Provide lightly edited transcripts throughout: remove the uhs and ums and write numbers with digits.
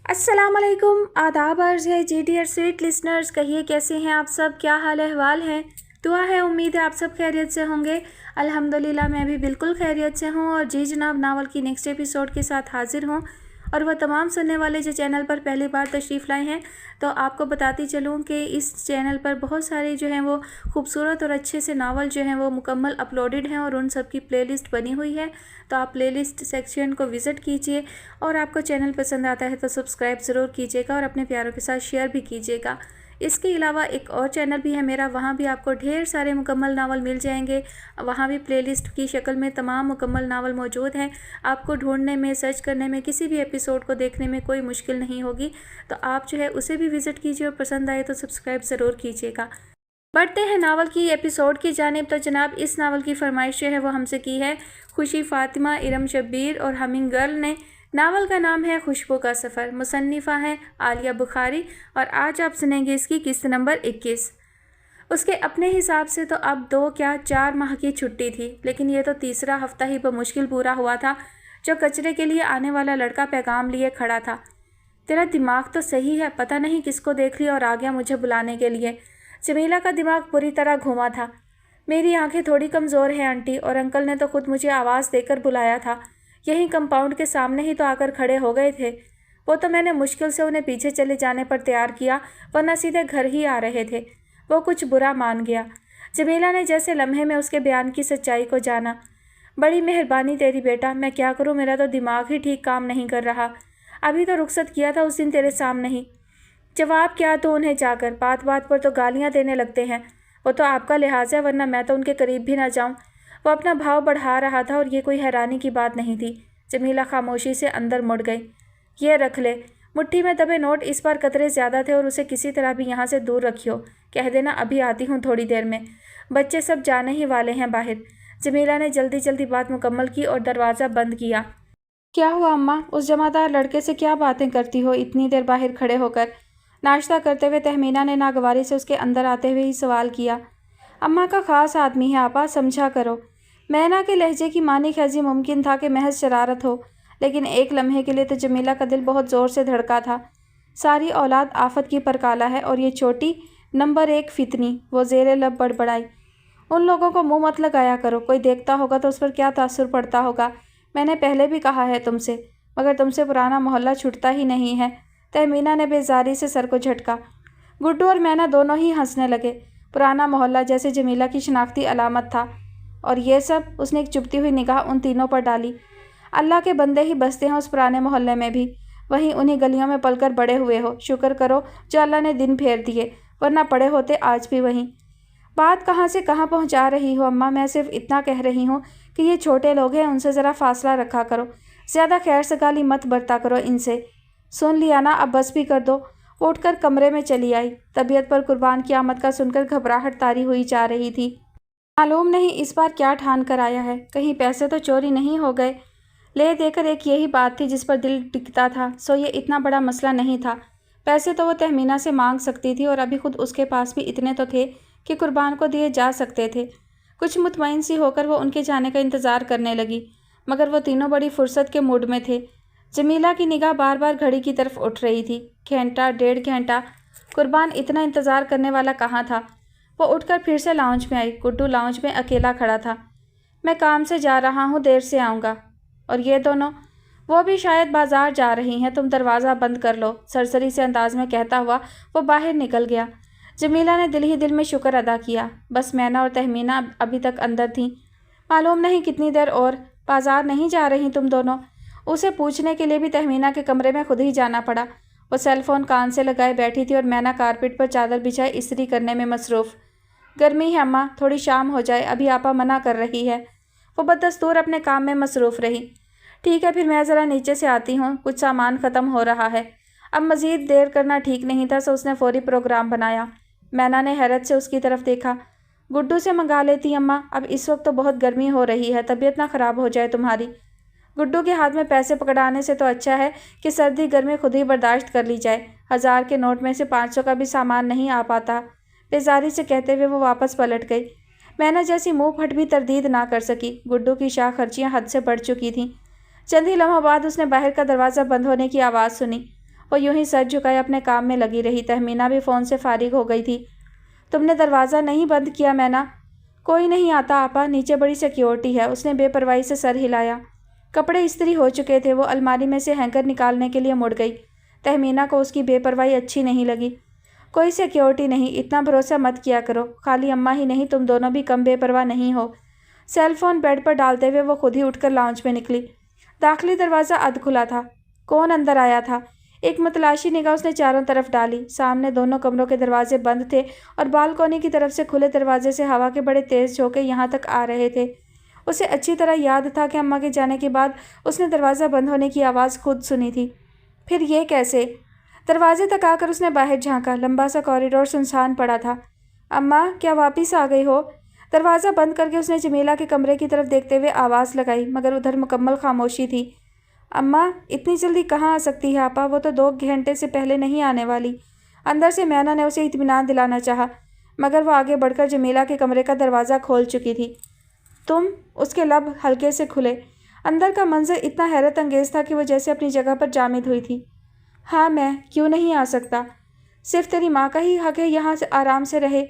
अस्सलाम वालेकुम, आदाब अर्ज़ है जी डियर स्वीट लिसनर्स। कहिए कैसे हैं आप सब, क्या हाल अहवाल है। दुआ है, उम्मीद है आप सब खैरियत से होंगे। अल्हम्दुलिल्लाह मैं भी बिल्कुल खैरियत से हूँ और जी जनाब नावल की नेक्स्ट एपिसोड के साथ हाज़िर हूँ। और वह तमाम सुनने वाले जो चैनल पर पहली बार तशरीफ़ लाए हैं, तो आपको बताती चलूँ कि इस चैनल पर बहुत सारे जो हैं वो खूबसूरत और अच्छे से नावल जो हैं वो मुकम्मल अपलोडेड हैं और उन सब की प्लेलिस्ट बनी हुई है। तो आप प्लेलिस्ट सेक्शन को विज़िट कीजिए और आपको चैनल पसंद आता है तो सब्सक्राइब ज़रूर कीजिएगा और अपने प्यारों के साथ शेयर भी कीजिएगा। इसके अलावा एक और चैनल भी है मेरा, वहाँ भी आपको ढेर सारे मुकम्मल नावल मिल जाएंगे। वहाँ भी प्लेलिस्ट की शक्ल में तमाम मुकम्मल नावल मौजूद हैं। आपको ढूंढने में, सर्च करने में, किसी भी एपिसोड को देखने में कोई मुश्किल नहीं होगी। तो आप जो है उसे भी विज़िट कीजिए और पसंद आए तो सब्सक्राइब ज़रूर कीजिएगा। बढ़ते हैं नावल की एपिसोड की जानिब। तो जनाब इस नावल की फरमाइश जो है वो हमसे की है खुशी फ़ातिमा, इरम शब्बीर और हमिंग गर्ल ने। नावल का नाम है खुशबू का सफ़र। मुसन्निफ़ा है आलिया बुखारी और आज आप सुनेंगे इसकी किस्त नंबर 21। उसके अपने हिसाब से तो अब 2 क्या 4 माह की छुट्टी थी, लेकिन ये तो तीसरा हफ्ता ही बमुश्किल पूरा हुआ था जो कचरे के लिए आने वाला लड़का पैगाम लिए खड़ा था। तेरा दिमाग तो सही है, पता नहीं किसको देख लिया और आ गया मुझे बुलाने के लिए। जमीला का दिमाग बुरी तरह घूमा था। मेरी आंखें थोड़ी कमज़ोर हैं आंटी, और अंकल ने तो खुद मुझे आवाज़ देकर बुलाया था। यहीं कंपाउंड के सामने ही तो आकर खड़े हो गए थे। वो तो मैंने मुश्किल से उन्हें पीछे चले जाने पर तैयार किया, वरना सीधे घर ही आ रहे थे। वो कुछ बुरा मान गया। जमीला ने जैसे लम्हे में उसके बयान की सच्चाई को जाना। बड़ी मेहरबानी तेरी बेटा, मैं क्या करूँ, मेरा तो दिमाग ही ठीक काम नहीं कर रहा। अभी तो रुखसत किया था उस दिन तेरे सामने ही। जवाब क्या तो उन्हें जाकर, बात बात पर तो गालियाँ देने लगते हैं। वो तो आपका लिहाज है, वरना मैं तो उनके करीब भी ना जाऊँ। वो अपना भाव बढ़ा रहा था और ये कोई हैरानी की बात नहीं थी। जमीला खामोशी से अंदर मुड़ गई। ये रख ले। मुट्ठी में दबे नोट इस बार कतरे ज़्यादा थे और उसे किसी तरह भी यहाँ से दूर रखियो। कह देना अभी आती हूँ थोड़ी देर में। बच्चे सब जाने ही वाले हैं बाहर। जमीला ने जल्दी जल्दी बात मुकम्मल की और दरवाज़ा बंद किया। क्या हुआ अम्मा, उस जमादार लड़के से क्या बातें करती हो इतनी देर बाहर खड़े होकर। नाश्ता करते हुए तहमीना ने नागवारी से उसके अंदर आते हुए ही सवाल किया। अम्मा का ख़ास आदमी है आपा, समझा करो। मैना के लहजे की मानी खैजी मुमकिन था कि महज शरारत हो, लेकिन एक लम्हे के लिए तो जमीला का दिल बहुत ज़ोर से धड़का था। सारी औलाद आफत की परकाला है और ये छोटी नंबर 1 फितनी। वो ज़ेरे लब बड़बड़ाई। उन लोगों को मुँह मत लगाया करो, कोई देखता होगा तो उस पर क्या तासुर पड़ता होगा। मैंने पहले भी कहा है तुमसे, मगर तुमसे पुराना मोहल्ला छूटता ही नहीं है। तहमीना ने बेजारी से सर को झटका। गुड्डू और मैना दोनों ही हंसने लगे। पुराना मोहल्ला जैसे जमीला की शनाख्ती अलामत था। और ये सब, उसने एक चुभती हुई निगाह उन तीनों पर डाली। अल्लाह के बंदे ही बसते हैं उस पुराने मोहल्ले में भी, वहीं उन्हीं गलियों में पलकर बड़े हुए हो। शुक्र करो जो अल्लाह ने दिन फेर दिए, वरना पड़े होते आज भी वहीं। बात कहाँ से कहाँ पहुँचा रही हो अम्मा, मैं सिर्फ इतना कह रही हूँ कि ये छोटे लोग हैं, उनसे ज़रा फासला रखा करो। ज़्यादा खैर सगाली मत बरता करो इनसे। सुन लिया ना, अब बस भी कर दो। वो उठकर कमरे में चली आई। तबीयत पर कुर्बान की आमद का सुनकर घबराहट तारी हुई जा रही थी। मालूम नहीं इस बार क्या ठान कर आया है, कहीं पैसे तो चोरी नहीं हो गए। ले देकर एक यही बात थी जिस पर दिल टिकता था, सो ये इतना बड़ा मसला नहीं था। पैसे तो वो तहमीना से मांग सकती थी और अभी खुद उसके पास भी इतने तो थे कि कुर्बान को दिए जा सकते थे। कुछ मुतमईन सी होकर वो उनके जाने का इंतज़ार करने लगी, मगर वो तीनों बड़ी फुर्सत के मूड में थे। जमीला की निगाह बार बार घड़ी की तरफ उठ रही थी। घंटा 1.5 घंटा, कुर्बान इतना इंतज़ार करने वाला कहाँ था। वो उठकर फिर से लाउंज में आई। गुड्डू लाउंज में अकेला खड़ा था। मैं काम से जा रहा हूँ, देर से आऊँगा। और ये दोनों, वो भी शायद बाजार जा रही हैं, तुम दरवाज़ा बंद कर लो, सरसरी से अंदाज में कहता हुआ वो बाहर निकल गया। जमीला ने दिल ही दिल में शुक्र अदा किया, बस मैना और तहमीना अभी तक अंदर थीं। मालूम नहीं कितनी देर और। बाजार नहीं जा रही तुम दोनों? उसे पूछने के लिए भी तहमीना के कमरे में खुद ही जाना पड़ा। वो सेल फोन कान से लगाए बैठी थी और मैना कारपेट पर चादर बिछाए इस्त्री करने में मसरूफ़। गर्मी है अम्मा, थोड़ी शाम हो जाए, अभी आपा मना कर रही है। वो बदस्तूर अपने काम में मसरूफ़ रही। ठीक है, फिर मैं ज़रा नीचे से आती हूँ, कुछ सामान ख़त्म हो रहा है। अब मज़ीद देर करना ठीक नहीं था, सो उसने फौरी प्रोग्राम बनाया। मैना ने हैरत से उसकी तरफ देखा। गुड्डू से मंगा लेती अम्मा, अब इस वक्त तो बहुत गर्मी हो रही है, तबीयत ना ख़राब हो जाए तुम्हारी। गुड्डू के हाथ में पैसे पकड़ाने से तो अच्छा है कि सर्दी गर्मी खुद ही बर्दाश्त कर ली जाए। 1000 के नोट में से 500 का भी सामान नहीं आ पाता। बेजारी से कहते हुए वो वापस पलट गई। मैना जैसी मुँह फट भी तरदीद ना कर सकी। गुड्डू की शाह खर्चियाँ हद से बढ़ चुकी थीं। चंद ही लम्हों बाद उसने बाहर का दरवाज़ा बंद होने की आवाज़ सुनी وہ यूं ही सर झुकाए अपने काम में लगी रही। तहमीना भी फ़ोन से फारिग हो गई थी। तुमने दरवाज़ा नहीं बंद किया मैना? कोई नहीं आता आपा, नीचे बड़ी सिक्योरिटी है। उसने बेपरवाही से सर हिलाया। कपड़े इस्त्री हो चुके थे। वो अलमारी में से हैंकर निकालने के लिए मुड़ गई। तहमीना को उसकी बेपरवाही अच्छी नहीं लगी। कोई सिक्योरिटी नहीं, इतना भरोसा मत किया करो। खाली अम्मा ही नहीं, तुम दोनों भी कम बेपरवाह नहीं हो। सेल फोन बेड पर डालते हुए वो खुद ही उठकर लाउंज में निकली। दाखिली दरवाज़ा अध खुला था। कौन अंदर आया था? एक मतलाशी निगाह उसने चारों तरफ डाली। सामने दोनों कमरों के दरवाजे बंद थे और बालकोनी की तरफ से खुले दरवाजे से हवा के बड़े तेज़ झोंके यहाँ तक आ रहे थे। उसे अच्छी तरह याद था कि अम्मा के जाने के बाद उसने दरवाज़ा बंद होने की आवाज़ खुद सुनी थी। फिर ये कैसे? दरवाजे तक आकर उसने बाहर झांका। लंबा सा कॉरिडोर सुनसान पड़ा था। अम्मा, क्या वापस आ गई हो? दरवाज़ा बंद करके उसने जमीला के कमरे की तरफ देखते हुए आवाज़ लगाई, मगर उधर मुकम्मल खामोशी थी। अम्मा, इतनी जल्दी कहाँ आ सकती है आपा? वो तो 2 घंटे से पहले नहीं आने वाली। अंदर से मैना ने उसे इत्मीनान दिलाना चाहा, मगर वो आगे बढ़कर जमीला के कमरे का दरवाज़ा खोल चुकी थी। तुम? उसके लब हल्के से खुले। अंदर का मंजर इतना हैरत अंगेज़ था कि वो जैसे अपनी जगह पर जामिद हुई थी। हाँ, मैं क्यों नहीं आ सकता? सिर्फ तेरी माँ का ही हक है यहाँ से आराम से रहे।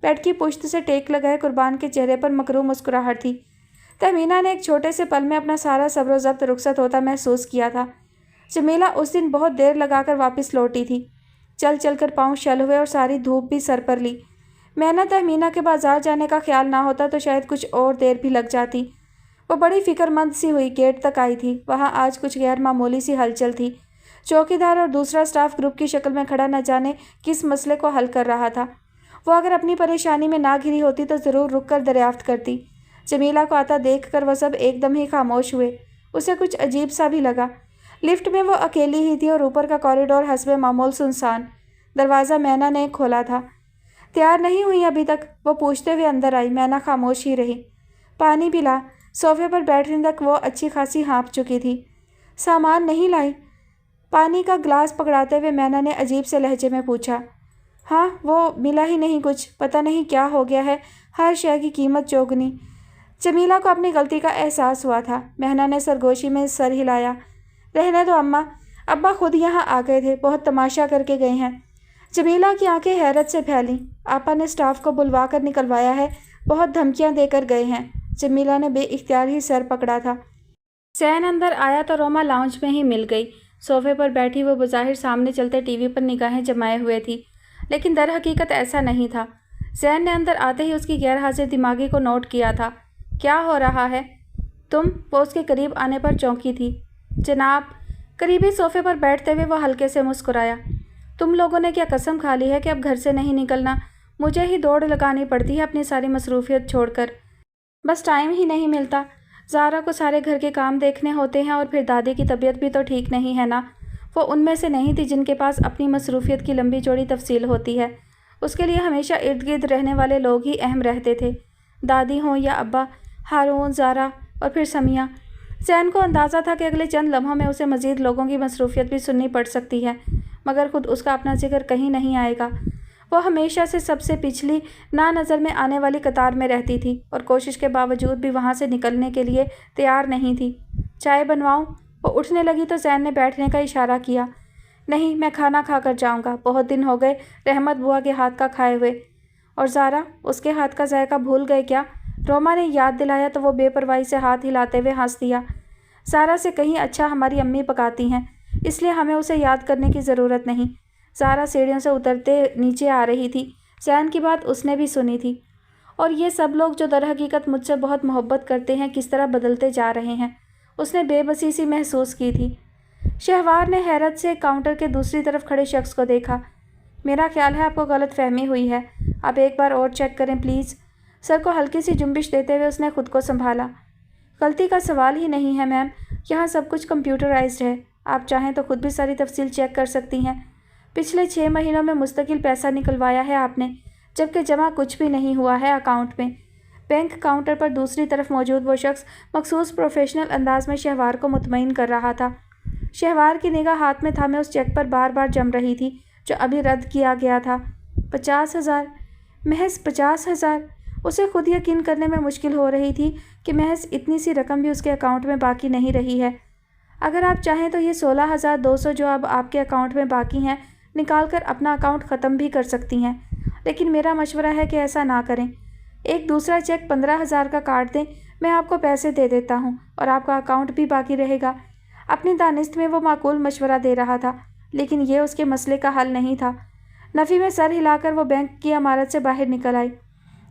बेड की पुश्त से टेक लगाए कुर्बान के चेहरे पर मकरू मुस्कुराहट थी। तहमीना ने एक छोटे से पल में अपना सारा सब्र ज़ब्त रुखसत होता महसूस किया था। जमीला उस दिन बहुत देर लगाकर वापस लौटी थी। चल चल कर पाँव शल हुए और सारी धूप भी सर पर ली। मैना तहमीना के बाजार जाने का ख्याल ना होता तो शायद कुछ और देर भी लग जाती। वो बड़ी फिक्रमंद सी हुई गेट तक आई थी। वहाँ आज कुछ गैर मामूली सी हलचल थी। चौकीदार और दूसरा स्टाफ ग्रुप की शक्ल में खड़ा न जाने किस मसले को हल कर रहा था। वो अगर अपनी परेशानी में ना घिरी होती तो ज़रूर रुक कर दरियाफ्त करती। जमीला को आता देखकर वह सब एकदम ही खामोश हुए। उसे कुछ अजीब सा भी लगा। लिफ्ट में वो अकेली ही थी और ऊपर का कॉरिडोर हस्बे मामूल सुनसान। दरवाज़ा मैना ने खोला था। तैयार नहीं हुई अभी तक? वो पूछते हुए अंदर आई। मैना खामोश ही रही। पानी पिला। सोफे पर बैठने तक वो अच्छी खासी हाँफ चुकी थी। सामान नहीं लाई? पानी का गिलास पकड़ाते हुए मैना ने अजीब से लहजे में पूछा। हाँ, वो मिला ही नहीं कुछ। पता नहीं क्या हो गया है, हर शय की कीमत चौगनी। जमीला को अपनी गलती का एहसास हुआ था। मैना ने सरगोशी में सर हिलाया। रहने दो अम्मा, अब्बा खुद यहाँ आ गए थे, बहुत तमाशा करके गए हैं। जमीला की आंखें हैरत से फैलीं। आपा ने स्टाफ को बुलवा कर निकलवाया है, बहुत धमकियाँ देकर गए हैं। जमीला ने बेइख्तियार ही सर पकड़ा था। सैन अंदर आया तो रोमा लाउंज में ही मिल गई। सोफे पर बैठी वो बज़ाहिर सामने चलते टीवी पर निगाहें जमाए हुए थी, लेकिन दर हकीकत ऐसा नहीं था। सैन ने अंदर आते ही उसकी गैर हाजिर दिमागी को नोट किया था। क्या हो रहा है? तुम? वो उसके करीब आने पर चौंकी थी। जनाब। करीबी सोफे पर बैठते हुए वो हल्के से मुस्कुराया। तुम लोगों ने क्या कसम खा ली है कि अब घर से नहीं निकलना? मुझे ही दौड़ लगानी पड़ती है अपनी सारी मसरूफियत छोड़कर। बस टाइम ही नहीं मिलता। ज़ारा को सारे घर के काम देखने होते हैं और फिर दादी की तबीयत भी तो ठीक नहीं है ना। वो उनमें से नहीं थी जिनके पास अपनी मसरूफियत की लंबी चौड़ी तफसील होती है। उसके लिए हमेशा इर्द गिर्द रहने वाले लोग ही अहम रहते थे, दादी हों या अब्बा, हारून, ज़ारा और फिर समिया। सैन को अंदाज़ा था कि अगले चंद लम्हों में उसे मज़ीद लोगों की मसरूफियत भी सुननी पड़ सकती है, मगर खुद उसका अपना जिक्र कहीं नहीं आएगा। वो हमेशा से सबसे पिछली ना नज़र में आने वाली कतार में रहती थी और कोशिश के बावजूद भी वहाँ से निकलने के लिए तैयार नहीं थी। चाय बनवाऊँ? वो उठने लगी तो सैन ने बैठने का इशारा किया। नहीं, मैं खाना खा कर जाऊँगा, बहुत दिन हो गए रहमत बुआ के हाथ का खाए हुए। और ज़ारा, उसके हाथ का जायका भूल गए क्या? रोमा ने याद दिलाया तो वो बेपरवाही से हाथ हिलाते हुए हंस दिया। ज़ारा से कहीं अच्छा हमारी अम्मी पकाती हैं, इसलिए हमें उसे याद करने की ज़रूरत नहीं। ज़ारा सीढ़ियों से उतरते नीचे आ रही थी। सैन की बात उसने भी सुनी थी। और ये सब लोग जो दर हकीकत मुझसे बहुत मोहब्बत करते हैं किस तरह बदलते जा रहे हैं, उसने बेबसी सी महसूस की थी। शहवार ने हैरत से काउंटर के दूसरी तरफ खड़े शख्स को देखा। मेरा ख्याल है आपको गलत फहमी हुई है, आप एक बार और चेक करें प्लीज़। सर को हल्की सी जुम्बिश देते हुए उसने खुद को संभाला। गलती का सवाल ही नहीं है मैम, यहाँ सब कुछ कंप्यूटराइज्ड है। आप चाहें तो खुद भी सारी तफसील चेक कर सकती हैं। पिछले 6 महीनों में मुस्तकिल पैसा निकलवाया है आपने, जबकि जमा कुछ भी नहीं हुआ है अकाउंट में। बैंक काउंटर पर दूसरी तरफ मौजूद वो शख्स मखसूस प्रोफेशनल अंदाज में शहवार को मुतमईन कर रहा था। शहवार की निगाह हाथ में थामे उस चेक पर बार बार जम रही थी जो अभी रद्द किया गया था। 50,000, महज 50,000। उसे खुद यकीन करने में मुश्किल हो रही थी कि महज इतनी सी रकम भी उसके अकाउंट में बाकी नहीं रही है। اگر آپ چاہیں تو یہ 16,200 جو اب آپ کے اکاؤنٹ میں باقی ہیں نکال کر اپنا اکاؤنٹ ختم بھی کر سکتی ہیں، لیکن میرا مشورہ ہے کہ ایسا نہ کریں۔ ایک دوسرا چیک 15,000 کا کاٹ دیں، میں آپ کو پیسے دے دیتا ہوں اور آپ کا اکاؤنٹ بھی باقی رہے گا۔ اپنی دانست میں وہ معقول مشورہ دے رہا تھا، لیکن یہ اس کے مسئلے کا حل نہیں تھا۔ نفی میں سر ہلا کر وہ بینک کی عمارت سے باہر نکل آئی۔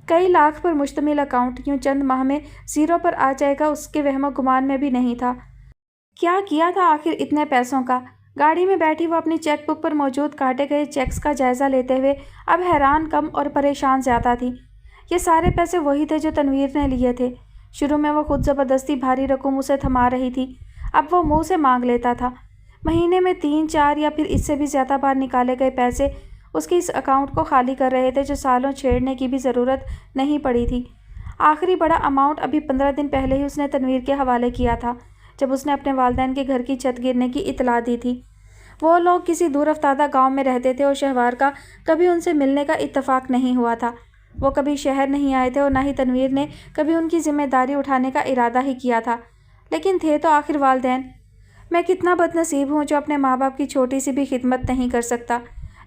کئی لاکھ پر مشتمل اکاؤنٹ یوں چند ماہ میں زیرو پر آ جائے گا اس کے وہم و گمان میں بھی نہیں تھا۔ کیا کیا تھا آخر اتنے پیسوں کا؟ گاڑی میں بیٹھی وہ اپنی چیک بک پر موجود کاٹے گئے چیکس کا جائزہ لیتے ہوئے اب حیران کم اور پریشان زیادہ تھی۔ یہ سارے پیسے وہی تھے جو تنویر نے لیے تھے۔ شروع میں وہ خود زبردستی بھاری رقم اسے تھما رہی تھی، اب وہ منہ سے مانگ لیتا تھا۔ مہینے میں 3، 4 یا پھر اس سے بھی زیادہ بار نکالے گئے پیسے اس کے اس اکاؤنٹ کو خالی کر رہے تھے جو سالوں چھیڑنے کی بھی ضرورت نہیں پڑی تھی۔ آخری بڑا اماؤنٹ ابھی 15 دن پہلے ہی اس نے تنویر کے حوالے کیا تھا، جب اس نے اپنے والدین کے گھر کی چھت گرنے کی اطلاع دی تھی۔ وہ لوگ کسی دور افتادہ گاؤں میں رہتے تھے اور شہوار کا کبھی ان سے ملنے کا اتفاق نہیں ہوا تھا۔ وہ کبھی شہر نہیں آئے تھے اور نہ ہی تنویر نے کبھی ان کی ذمہ داری اٹھانے کا ارادہ ہی کیا تھا، لیکن تھے تو آخر والدین۔ میں کتنا بد نصیب ہوں جو اپنے ماں باپ کی چھوٹی سی بھی خدمت نہیں کر سکتا،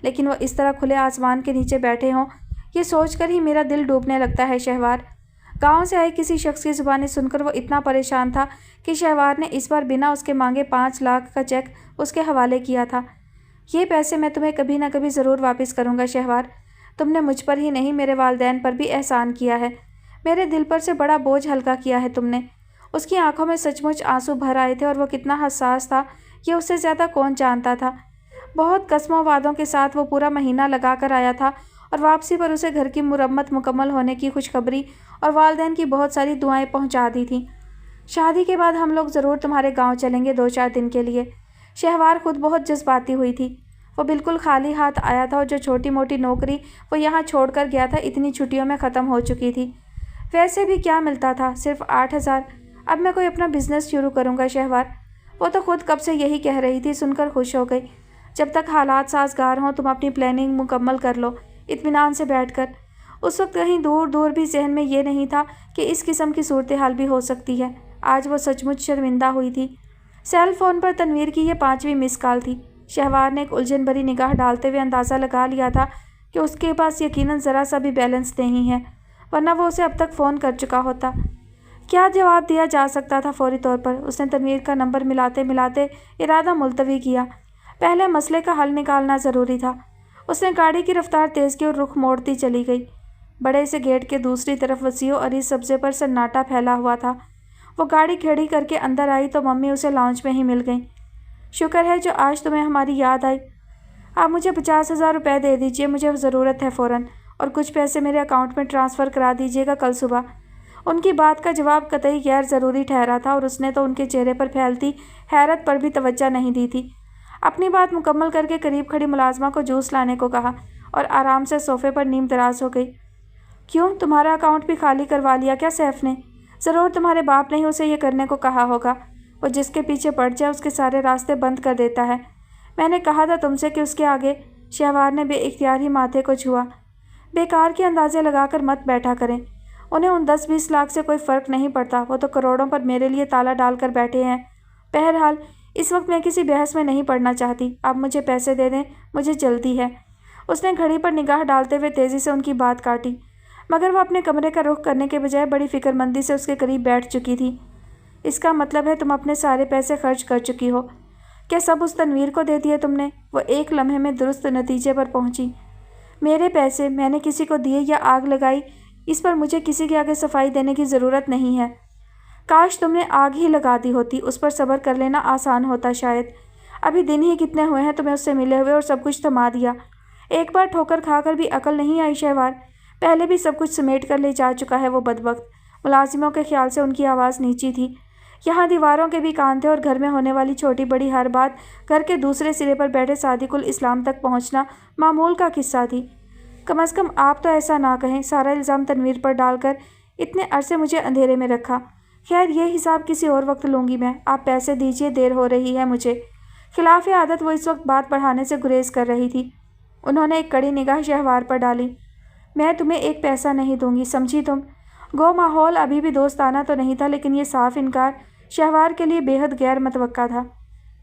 لیکن وہ اس طرح کھلے آسمان کے نیچے بیٹھے ہوں، یہ سوچ کر ہی میرا دل ڈوبنے لگتا ہے شہوار۔ گاؤں سے آئے کسی شخص کی زبانیں سن کر وہ اتنا پریشان تھا کہ شہوار نے اس بار بنا اس کے مانگے 5 لاکھ کا چیک اس کے حوالے کیا تھا۔ یہ پیسے میں تمہیں کبھی نہ کبھی ضرور واپس کروں گا شہوار۔ تم نے مجھ پر ہی نہیں میرے والدین پر بھی احسان کیا ہے، میرے دل پر سے بڑا بوجھ ہلکا کیا ہے تم نے۔ اس کی آنکھوں میں سچ مچ آنسو بھر آئے تھے اور وہ کتنا حساس تھا یہ اس سے زیادہ کون جانتا تھا۔ بہت قسموں وعدوں کے ساتھ وہ پورا مہینہ لگا کر آیا تھا اور واپسی پر اسے گھر کی مرمت مکمل ہونے کی خوشخبری اور والدین کی بہت ساری دعائیں پہنچا دی تھیں۔ شادی کے بعد ہم لوگ ضرور تمہارے گاؤں چلیں گے 2-4 دن کے لیے۔ شہوار خود بہت جذباتی ہوئی تھی۔ وہ بالکل خالی ہاتھ آیا تھا اور جو چھوٹی موٹی نوکری وہ یہاں چھوڑ کر گیا تھا اتنی چھٹیوں میں ختم ہو چکی تھی۔ ویسے بھی کیا ملتا تھا، صرف 8,000۔ اب میں کوئی اپنا بزنس شروع کروں گا شہوار۔ وہ تو خود کب سے یہی کہہ رہی تھی، سن کر خوش ہو گئی۔ جب تک حالات سازگار ہوں تم اپنی پلاننگ مکمل کر لو اطمینان سے بیٹھ کر۔ اس وقت کہیں دور دور بھی ذہن میں یہ نہیں تھا کہ اس قسم کی صورتحال بھی ہو سکتی ہے۔ آج وہ سچ مچ شرمندہ ہوئی تھی۔ سیل فون پر تنویر کی یہ 5ویں مس کال تھی۔ شہوار نے ایک الجھن بھری نگاہ ڈالتے ہوئے اندازہ لگا لیا تھا کہ اس کے پاس یقیناً ذرا سا بھی بیلنس نہیں ہے، ورنہ وہ اسے اب تک فون کر چکا ہوتا۔ کیا جواب دیا جا سکتا تھا؟ فوری طور پر اس نے تنویر کا نمبر ملاتے ملاتے ارادہ ملتوی کیا۔ پہلے مسئلے کا حل نکالنا ضروری تھا۔ اس نے گاڑی کی رفتار تیز کی اور رخ موڑتی چلی گئی۔ بڑے سے گیٹ کے دوسری طرف وسیع و عریض سبزے پر سناٹا پھیلا ہوا تھا۔ وہ گاڑی کھڑی کر کے اندر آئی تو ممی اسے لاؤنج میں ہی مل گئیں۔ شکر ہے جو آج تمہیں ہماری یاد آئی۔ آپ مجھے 50,000 روپے دے دیجیے، مجھے ضرورت ہے فوراً، اور کچھ پیسے میرے اکاؤنٹ میں ٹرانسفر کرا دیجیے گا کل صبح۔ ان کی بات کا جواب قطعی غیر ضروری ٹھہرا تھا اور اس نے تو ان کے چہرے پر پھیلتی حیرت پر بھی توجہ نہیں دی تھی۔ اپنی بات مکمل کر کے قریب کھڑی ملازمہ کو جوس لانے کو کہا اور آرام سے صوفے پر نیم دراز ہو گئی۔ کیوں، تمہارا اکاؤنٹ بھی خالی کروا لیا کیا سیف نے؟ ضرور تمہارے باپ نے ہی اسے یہ کرنے کو کہا ہوگا۔ وہ جس کے پیچھے پڑ جائے اس کے سارے راستے بند کر دیتا ہے۔ میں نے کہا تھا تم سے کہ اس کے آگے۔ شہوار نے بے اختیار ہی ماتھے کو چھوا۔ بیکار کے اندازے لگا کر مت بیٹھا کریں، انہیں ان 10-20 لاکھ سے کوئی فرق نہیں پڑتا، وہ تو کروڑوں پر میرے لیے تالا ڈال کر بیٹھے ہیں۔ بہرحال اس وقت میں کسی بحث میں نہیں پڑنا چاہتی، آپ مجھے پیسے دے دیں، مجھے جلدی ہے۔ اس نے گھڑی پر نگاہ ڈالتے ہوئے تیزی سے ان کی بات کاٹی، مگر وہ اپنے کمرے کا رخ کرنے کے بجائے بڑی فکر مندی سے اس کے قریب بیٹھ چکی تھی۔ اس کا مطلب ہے تم اپنے سارے پیسے خرچ کر چکی ہو؟ کیا سب اس تنویر کو دے دیے تم نے؟ وہ ایک لمحے میں درست نتیجے پر پہنچی۔ میرے پیسے میں نے کسی کو دیے یا آگ لگائی، اس پر مجھے کسی کے آگے صفائی دینے کی ضرورت نہیں ہے۔ کاش تم نے آگ ہی لگا دی ہوتی، اس پر صبر کر لینا آسان ہوتا شاید۔ ابھی دن ہی کتنے ہوئے ہیں تمہیں اس سے ملے ہوئے اور سب کچھ تھما دیا۔ ایک بار ٹھوکر کھا کر بھی عقل نہیں آئی شہوار؟ پہلے بھی سب کچھ سمیٹ کر لے جا چکا ہے وہ بدبخت۔ ملازموں کے خیال سے ان کی آواز نیچی تھی۔ یہاں دیواروں کے بھی کان تھے اور گھر میں ہونے والی چھوٹی بڑی ہر بات گھر کے دوسرے سرے پر بیٹھے صادق الاسلام تک پہنچنا معمول کا قصہ تھی۔ کم از کم آپ تو ایسا نہ کہیں، سارا الزام تنویر پر ڈال کر اتنے عرصے مجھے اندھیرے میں رکھا۔ خیر یہ حساب کسی اور وقت لوں گی میں، آپ پیسے دیجیے، دیر ہو رہی ہے مجھے۔ خلاف عادت وہ اس وقت بات بڑھانے سے گریز کر رہی تھی۔ انہوں نے ایک کڑی نگاہ شہوار پر ڈالی۔ میں تمہیں ایک پیسہ نہیں دوں گی، سمجھی تم؟ گو ماحول ابھی بھی دوستانہ تو نہیں تھا، لیکن یہ صاف انکار शहवार के लिए बेहद गैर मतवक्का था।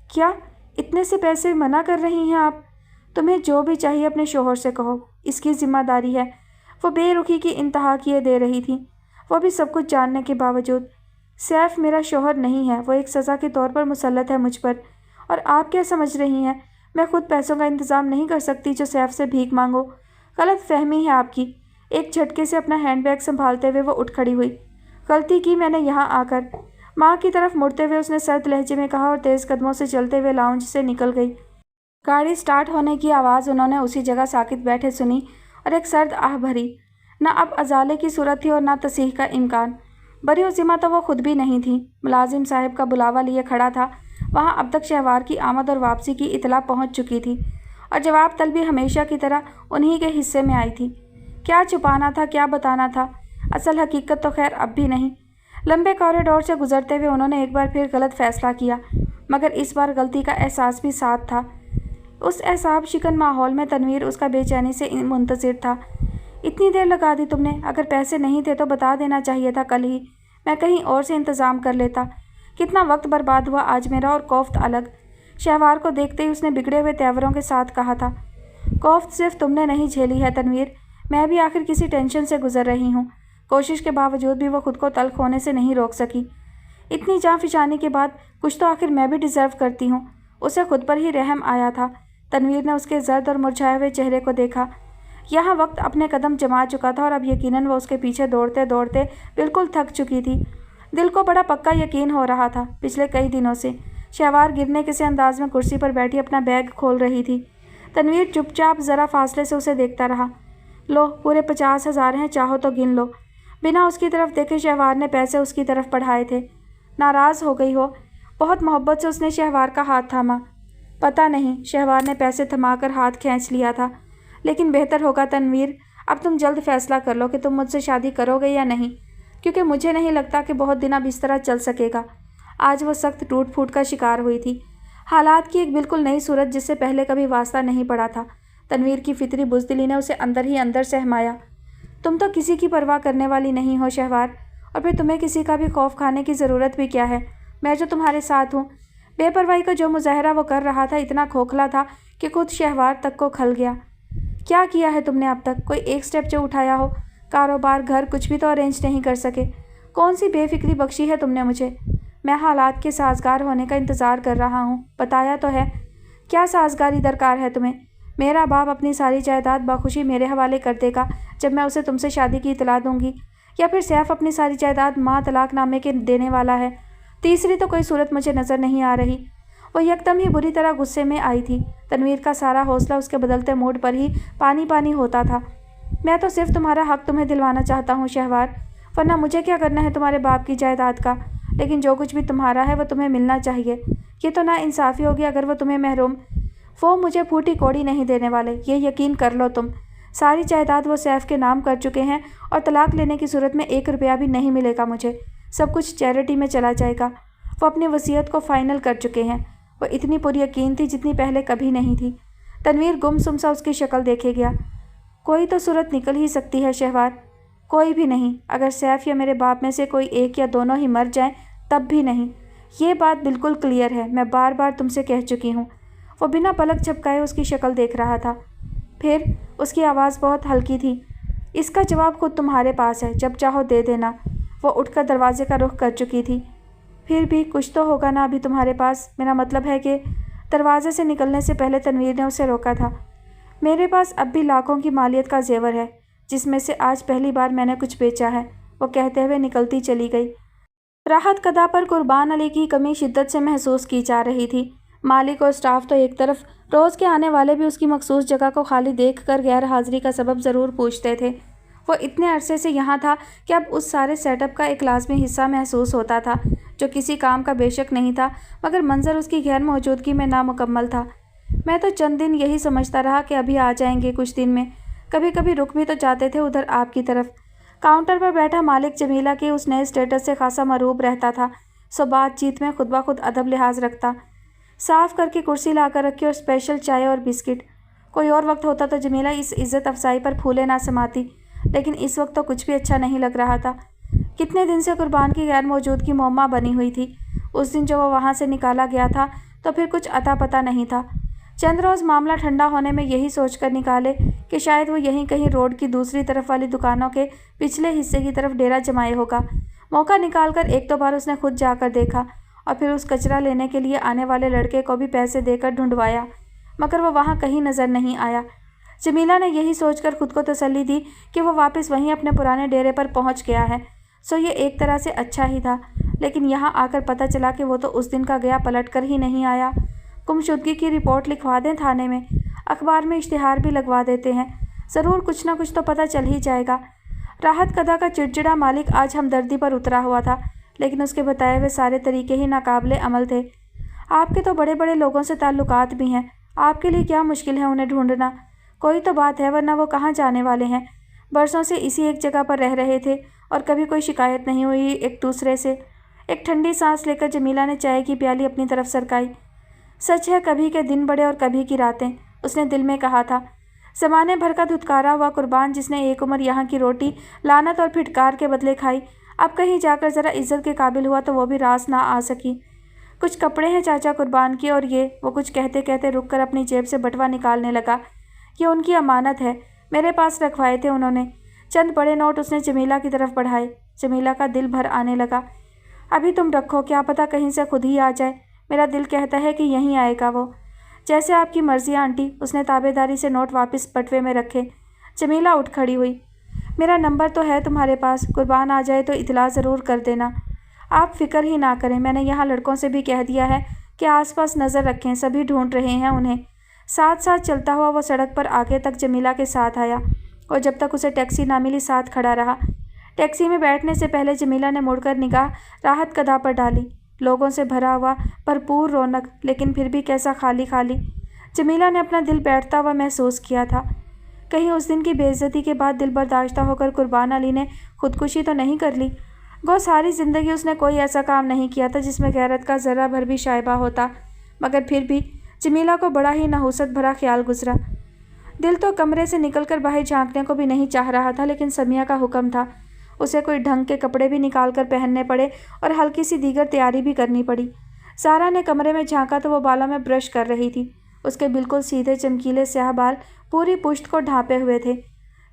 क्या इतने से पैसे मना कर रही हैं आप? तुम्हें जो भी चाहिए अपने शोहर से कहो, इसकी जिम्मेदारी है। वो बेरुखी की इंतहा किए दे रही थी, वो भी सब कुछ जानने के बावजूद। सैफ मेरा शोहर नहीं है, वो एक सज़ा के तौर पर मुसल्लत है मुझ पर। और आप क्या समझ रही हैं, मैं खुद पैसों का इंतज़ाम नहीं कर सकती जो सैफ से भीख मांगो? गलत फहमी है आपकी। एक झटके से अपना हैंडबैग संभालते हुए वो उठ खड़ी हुई। गलती की मैंने यहाँ आकर, माँ की तरफ मुड़ते हुए उसने सर्द लहजे में कहा और तेज़ कदमों से चलते हुए लाउंज से निकल गई। गाड़ी स्टार्ट होने की आवाज़ उन्होंने उसी जगह साकित बैठे सुनी और एक सर्द आह भरी। न अब अजाले की सूरत थी और न तसीह का इम्कान। बरी उज़िमा तो वो खुद भी नहीं थी। मुलाजिम साहब का बुलावा लिए खड़ा था। वहाँ अब तक शहवार की आमद और वापसी की इतला पहुँच चुकी थी और जवाब तलबी हमेशा की तरह उन्हीं के हिस्से में आई थी। क्या छुपाना था, क्या बताना था? असल हकीकत तो खैर अब भी नहीं। लंबे कॉरिडोर से गुजरते हुए उन्होंने एक बार फिर गलत फैसला किया, मगर इस बार गलती का एहसास भी साथ था। उस एहसाब शिकन माहौल में तनवीर उसका बेचैनी से मुंतज़िर था। इतनी देर लगा दी तुमने? अगर पैसे नहीं थे तो बता देना चाहिए था कल ही, मैं कहीं और से इंतज़ाम कर लेता। कितना वक्त बर्बाद हुआ आज मेरा, और कोफ्त अलग। शहवार को देखते ही उसने बिगड़े हुए तेवरों के साथ कहा था। कोफ्त सिर्फ तुमने नहीं झेली है तनवीर, मैं भी आखिर किसी टेंशन से गुजर रही हूँ। कोशिश के बावजूद भी वो खुद को तल्ख होने से नहीं रोक सकी। इतनी जाँफिशानी के बाद कुछ तो आखिर मैं भी डिज़र्व करती हूँ। उसे खुद पर ही रहम आया था। तनवीर ने उसके जर्द और मुरझाए हुए चेहरे को देखा। यहाँ वक्त अपने कदम जमा चुका था और अब यकीनन वो उसके पीछे दौड़ते दौड़ते बिल्कुल थक चुकी थी। दिल को बड़ा पक्का यकीन हो रहा था पिछले कई दिनों से। शहवार गिरने किसी अंदाज में कुर्सी पर बैठी अपना बैग खोल रही थी। तनवीर चुपचाप ज़रा फासले से उसे देखता रहा। लो, पूरे 50,000 हैं, चाहो तो गिन लो। बिना उसकी तरफ देखे शहवार ने पैसे उसकी तरफ बढ़ाए थे। नाराज़ हो गई हो? बहुत मोहब्बत से उसने शहवार का हाथ थामा। पता नहीं, शहवार ने पैसे थमाकर हाथ खींच लिया था। लेकिन बेहतर होगा तनवीर, अब तुम जल्द फैसला कर लो कि तुम मुझसे शादी करोगे या नहीं, क्योंकि मुझे नहीं लगता कि बहुत दिन अब इस तरह चल सकेगा। आज वो सख्त टूट फूट का शिकार हुई थी। हालात की एक बिल्कुल नई सूरत जिससे पहले कभी वास्ता नहीं पड़ा था। तनवीर की फितरी बुज़दिली ने उसे अंदर ही अंदर सहमाया। तुम तो किसी की परवाह करने वाली नहीं हो शहवार, और फिर तुम्हें किसी का भी खौफ खाने की ज़रूरत भी क्या है? मैं जो तुम्हारे साथ हूँ। बेपरवाही का जो मुजाहरा वो कर रहा था इतना खोखला था कि खुद शहवार तक को खल गया। क्या किया है तुमने अब तक? कोई एक स्टेप जो उठाया हो? कारोबार, घर, कुछ भी तो अरेंज नहीं कर सके। कौन सी बेफिक्री बख्शी है तुमने मुझे? मैं हालात के साजगार होने का इंतज़ार कर रहा हूँ, बताया तो है। क्या साजगारी दरकार है तुम्हें? मेरा बाप अपनी सारी जायदाद बाखुशी मेरे हवाले कर देगा जब मैं उसे तुमसे शादी की इतला दूंगी, या फिर सैफ अपनी सारी जायदाद माँ तलाकनामे के देने वाला है। तीसरी तो कोई सूरत मुझे नज़र नहीं आ रही। वो यकदम ही बुरी तरह गुस्से में आई थी। तनवीर का सारा हौसला उसके बदलते मूड पर ही पानी पानी होता था। मैं तो सिर्फ तुम्हारा हक तुम्हें दिलवाना चाहता हूँ शहवार, वरना मुझे क्या करना है तुम्हारे बाप की जायदाद का। लेकिन जो कुछ भी तुम्हारा है वो तुम्हें मिलना चाहिए। ये तो ना इंसाफ़ी होगी अगर वो तुम्हें महरूम। वो मुझे फूटी कौड़ी नहीं देने वाले, ये यकीन कर लो तुम। सारी जायदाद वो सैफ के नाम कर चुके हैं और तलाक लेने की सूरत में 1 रुपया भी नहीं मिलेगा मुझे। सब कुछ चैरिटी में चला जाएगा। वो अपनी वसीयत को फाइनल कर चुके हैं। वो इतनी पूरी यकीन थी जितनी पहले कभी नहीं थी। तनवीर गुमसुम सा उसकी शक्ल देखे गया। कोई तो सूरत निकल ही सकती है शहवार। कोई भी नहीं। अगर सैफ या मेरे बाप में से कोई एक या दोनों ही मर जाएं तब भी नहीं। ये बात बिल्कुल क्लियर है, मैं बार बार तुमसे कह चुकी हूँ। वो बिना पलक झपकाए उसकी शक्ल देख रहा था। फिर उसकी आवाज़ बहुत हल्की थी। इसका जवाब खुद तुम्हारे पास है, जब चाहो दे देना। वो उठकर दरवाजे का रुख कर चुकी थी। फिर भी कुछ तो होगा ना अभी तुम्हारे पास। मेरा मतलब है कि दरवाजे से निकलने से पहले तनवीर ने उसे रोका था। मेरे पास अब भी लाखों की मालियत का जेवर है, जिसमें से आज पहली बार मैंने कुछ बेचा है, वो कहते हुए निकलती चली गई। राहत कदा पर कुर्बान अली की कमी शिद्दत से महसूस की जा रही थी। मालिक और स्टाफ तो एक तरफ, रोज़ के आने वाले भी उसकी मखसूस जगह को खाली देखकर गैर हाजिरी का सबब ज़रूर पूछते थे। वो इतने अरसे से यहाँ था कि अब उस सारे सेटअप का एक लाजमी हिस्सा महसूस होता था, जो किसी काम का बेशक नहीं था, मगर मंजर उसकी गैर मौजूदगी में नामुकम्मल था। मैं तो चंद दिन यही समझता रहा कि अभी आ जाएंगे कुछ दिन में। कभी कभी रुक भी तो जाते थे उधर आपकी तरफ। काउंटर पर बैठा मालिक जमीला के उस नए स्टेटस से खासा मरूब रहता था। सो बातचीत में खुद ब खुद अदब लिहाज रखता। साफ़ करके कुर्सी लाकर रखी और स्पेशल चाय और बिस्किट। कोई और वक्त होता तो जमीला इस इज़्ज़त अफजाई पर फूले ना समाती, लेकिन इस वक्त तो कुछ भी अच्छा नहीं लग रहा था। कितने दिन से कुर्बान की गैर मौजूदगी मौमा बनी हुई थी। उस दिन जो वो वहाँ से निकाला गया था तो फिर कुछ अता पता नहीं था। चंद रोज़ मामला ठंडा होने में यही सोचकर निकाले कि शायद वो यहीं कहीं रोड की दूसरी तरफ वाली दुकानों के पिछले हिस्से की तरफ डेरा जमाए होगा। मौका निकालकर एक दो बार उसने खुद जाकर देखा और फिर उस कचरा लेने के लिए आने वाले लड़के को भी पैसे देकर ढूंढवाया, मगर वो वहाँ कहीं नज़र नहीं आया। जमीला ने यही सोचकर खुद को तसल्ली दी कि वो वापस वहीं अपने पुराने डेरे पर पहुँच गया है, सो ये एक तरह से अच्छा ही था। लेकिन यहाँ आकर पता चला कि वो तो उस दिन का गया पलट कर ही नहीं आया। गुमशुदगी की रिपोर्ट लिखवा दें थाने में, अखबार में इश्तिहार भी लगवा देते हैं, ज़रूर कुछ ना कुछ तो पता चल ही जाएगा। राहत कदा का चिड़चिड़ा मालिक आज हमदर्दी पर उतरा हुआ था, लेकिन उसके बताए हुए सारे तरीके ही नाकाबिले अमल थे। आपके तो बड़े बड़े लोगों से ताल्लुकात भी हैं, आपके लिए क्या मुश्किल है उन्हें ढूंढना? कोई तो बात है, वरना वो कहाँ जाने वाले हैं। बरसों से इसी एक जगह पर रह रहे थे और कभी कोई शिकायत नहीं हुई एक दूसरे से। एक ठंडी सांस लेकर जमीला ने चाय की प्याली अपनी तरफ सरकाई। सच है, कभी के दिन बड़े और कभी की रातें, उसने दिल में कहा था। ज़माने भर का धुतकारा हुआ कुर्बान जिसने एक उम्र यहाँ की रोटी लानत और फिटकार के बदले खाई, अब कहीं जाकर ज़रा इज्जत के काबिल हुआ तो वो भी रास ना आ सकी। कुछ कपड़े हैं चाचा कुर्बान की, और ये, वो कुछ कहते कहते रुक कर अपनी जेब से बटवा निकालने लगा। ये उनकी अमानत है, मेरे पास रखवाए थे उन्होंने। चंद बड़े नोट उसने जमीला की तरफ बढ़ाए। जमीला का दिल भर आने लगा। अभी तुम रखो, क्या पता कहीं से खुद ही आ जाए, मेरा दिल कहता है कि यहीं आएगा वो। जैसे आपकी मर्ज़ी आंटी, उसने ताबेदारी से नोट वापस बटवे में रखे। जमीला उठ खड़ी हुई। मेरा नंबर तो है तुम्हारे पास, कुर्बान आ जाए तो इतला ज़रूर कर देना। आप फिक्र ही ना करें, मैंने यहाँ लड़कों से भी कह दिया है कि आसपास नज़र रखें, सभी ढूंढ रहे हैं उन्हें। साथ साथ चलता हुआ वो सड़क पर आगे तक जमीला के साथ आया और जब तक उसे टैक्सी ना मिली साथ खड़ा रहा। टैक्सी में बैठने से पहले जमीला ने मुड़कर निगाह राहत कदा पर डाली। लोगों से भरा हुआ भरपूर रौनक, लेकिन फिर भी कैसा खाली खाली। जमीला ने अपना दिल बैठता हुआ महसूस किया था। कहीं उस दिन की बेइज्जती के बाद दिल बर्दाश्ता होकर कुर्बान अली ने खुदकुशी तो नहीं कर ली। गो सारी ज़िंदगी उसने कोई ऐसा काम नहीं किया था जिसमें गैरत का ज़रा भर भी शायबा होता, मगर फिर भी जमीला को बड़ा ही नहुसत भरा ख्याल गुजरा। दिल तो कमरे से निकलकर बाहर झांकने को भी नहीं चाह रहा था, लेकिन समिया का हुक्म था। उसे कोई ढंग के कपड़े भी निकाल कर पहनने पड़े और हल्की सी दीगर तैयारी भी करनी पड़ी। सारा ने कमरे में झांका तो वो बालों में ब्रश कर रही थी। उसके बिल्कुल सीधे चमकीले स्याह बाल पूरी पुश्त को ढांपे हुए थे।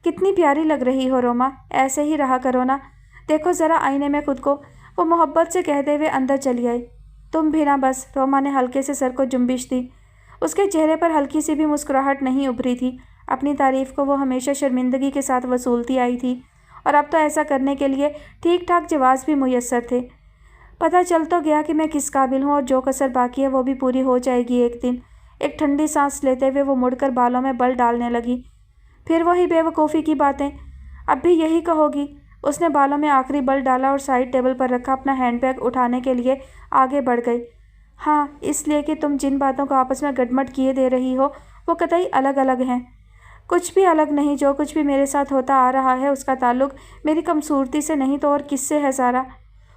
कितनी प्यारी लग रही हो रोमा, ऐसे ही रहा करो ना, देखो ज़रा आईने में खुद को, वो मोहब्बत से कहते हुए अंदर चली आई। तुम भी ना बस, रोमा ने हल्के से सर को जुम्बिश दी। उसके चेहरे पर हल्की सी भी मुस्कुराहट नहीं उभरी थी। अपनी तारीफ़ को वो हमेशा शर्मिंदगी के साथ वसूलती आई थी और अब तो ऐसा करने के लिए ठीक ठाक जवाब भी मुयस्सर थे। पता चल तो गया कि मैं किस काबिल हूँ और जो कसर बाकी है वो भी पूरी हो जाएगी एक दिन। एक ठंडी सांस लेते हुए वो मुड़कर बालों में बल डालने लगी। फिर वही बेवकूफ़ी की बातें, अब भी यही कहोगी? उसने बालों में आखिरी बल डाला और साइड टेबल पर रखा अपना हैंडबैग उठाने के लिए आगे बढ़ गई। हाँ, इसलिए कि तुम जिन बातों को आपस में गटमट किए दे रही हो वो कतई अलग अलग हैं। कुछ भी अलग नहीं, जो कुछ भी मेरे साथ होता आ रहा है उसका ताल्लुक मेरी कमसूरती से नहीं तो और किससे है सारा।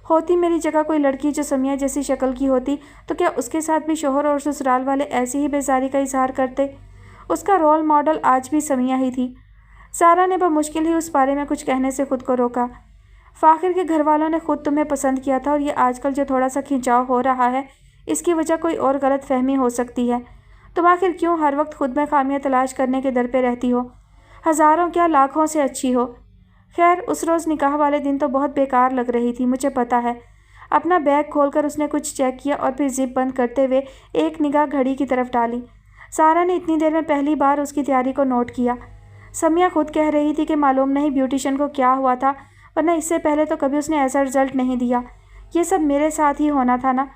होती मेरी जगह कोई लड़की जो समिया जैसी शक्ल की होती तो क्या उसके साथ भी शोहर और ससुराल वाले ऐसी ही बेजारी का इजहार करते? उसका रोल मॉडल आज भी समिया ही थी। सारा ने बमुश्किल ही उस बारे में कुछ कहने से खुद को रोका। फ़ाखिर के घर वालों ने खुद तुम्हें पसंद किया था और ये आजकल जो थोड़ा सा खिंचाव हो रहा है इसकी वजह कोई और गलत फहमी हो सकती है। तुम आखिर क्यों हर वक्त खुद में खामियां तलाश करने के दर पे रहती हो? हज़ारों क्या लाखों से अच्छी हो। खैर, उस रोज़ निकाह वाले दिन तो बहुत बेकार लग रही थी, मुझे पता है। अपना बैग खोलकर उसने कुछ चेक किया और फिर जिप बंद करते हुए एक निगाह घड़ी की तरफ डाली। सारा ने इतनी देर में पहली बार उसकी तैयारी को नोट किया। समिया खुद कह रही थी कि मालूम नहीं ब्यूटिशियन को क्या हुआ था, वरना इससे पहले तो कभी उसने ऐसा रिजल्ट नहीं दिया। ये सब मेरे साथ ही होना था ना।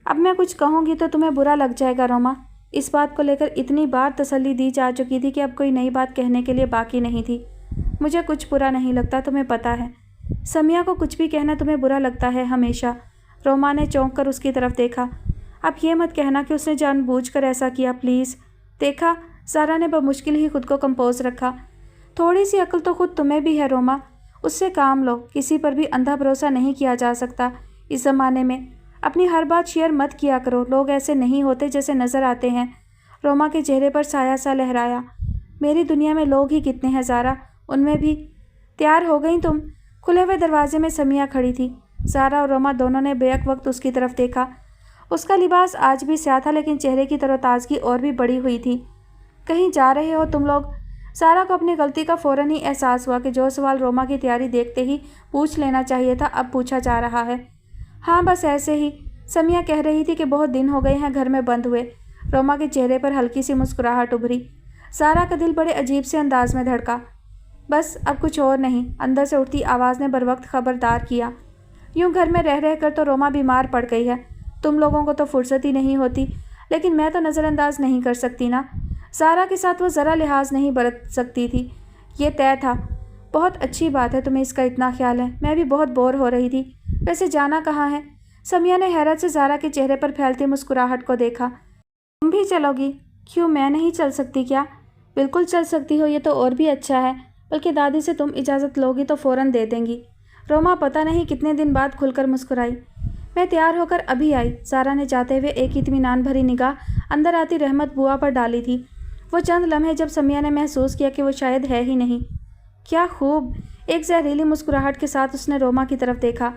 अब मैं कुछ कहूँगी तो तुम्हें बुरा लग जाएगा रोमा। इस बात को लेकर इतनी बार तसल्ली दी जा चुकी थी कि अब कोई नई बात कहने के लिए बाकी नहीं थी। मुझे कुछ बुरा नहीं लगता, तुम्हें पता है। समिया को कुछ भी कहना तुम्हें बुरा लगता है हमेशा। रोमा ने चौंक कर उसकी तरफ देखा। अब ये मत कहना कि उसने जानबूझकर ऐसा किया, प्लीज़। देखा, सारा ने बमुश्किल ही खुद को कंपोज रखा। थोड़ी सी अक्ल तो खुद तुम्हें भी है रोमा, उससे काम लो। किसी पर भी अंधा भरोसा नहीं किया जा सकता इस ज़माने में। अपनी हर बात शेयर मत किया करो, लोग ऐसे नहीं होते जैसे नज़र आते हैं। रोमा के चेहरे पर साया सा लहराया। मेरी दुनिया में लोग ही कितने हैं ज़ारा, उनमें भी। तैयार हो गई तुम? खुले हुए दरवाजे में समिया खड़ी थी। सारा और रोमा दोनों ने बेक वक्त उसकी तरफ देखा। उसका लिबास आज भी स्याह था, लेकिन चेहरे की तरोताज़गी और भी बढ़ी हुई थी। कहीं जा रहे हो तुम लोग? सारा को अपनी गलती का फ़ौरन ही एहसास हुआ कि जो सवाल रोमा की तैयारी देखते ही पूछ लेना चाहिए था, अब पूछा जा रहा है। हाँ, बस ऐसे ही। समिया कह रही थी कि बहुत दिन हो गए हैं घर में बंद हुए। रोमा के चेहरे पर हल्की सी मुस्कुराहट उभरी। सारा का दिल बड़े अजीब से अंदाज में धड़का। बस अब कुछ और नहीं, अंदर से उठती आवाज़ ने बरवक्त खबरदार किया। यूँ घर में रह रह कर तो रोमा बीमार पड़ गई है। तुम लोगों को तो फुर्सत ही नहीं होती, लेकिन मैं तो नज़रअंदाज नहीं कर सकती ना। सारा के साथ वो ज़रा लिहाज नहीं बरत सकती थी, ये तय था। बहुत अच्छी बात है तुम्हें इसका इतना ख्याल है। मैं भी बहुत बोर हो रही थी। वैसे जाना कहाँ है? समिया ने हैरत से सारा के चेहरे पर फैलती मुस्कुराहट को देखा। तुम भी चलोगी? क्यों, मैं नहीं चल सकती क्या? बिल्कुल चल सकती हो, ये तो और भी अच्छा है। बल्कि दादी से तुम इजाज़त लोगी तो फ़ौरन दे देंगी। रोमा पता नहीं कितने दिन बाद खुलकर मुस्कुराई। मैं तैयार होकर अभी आई। सारा ने जाते हुए एक इत्मीनान भरी निगाह अंदर आती रहमत बुआ पर डाली थी। वो चंद लम्हे जब समिया ने महसूस किया कि वो शायद है ही नहीं। क्या खूब! एक जहरीली मुस्कुराहट के साथ उसने रोमा की तरफ देखा।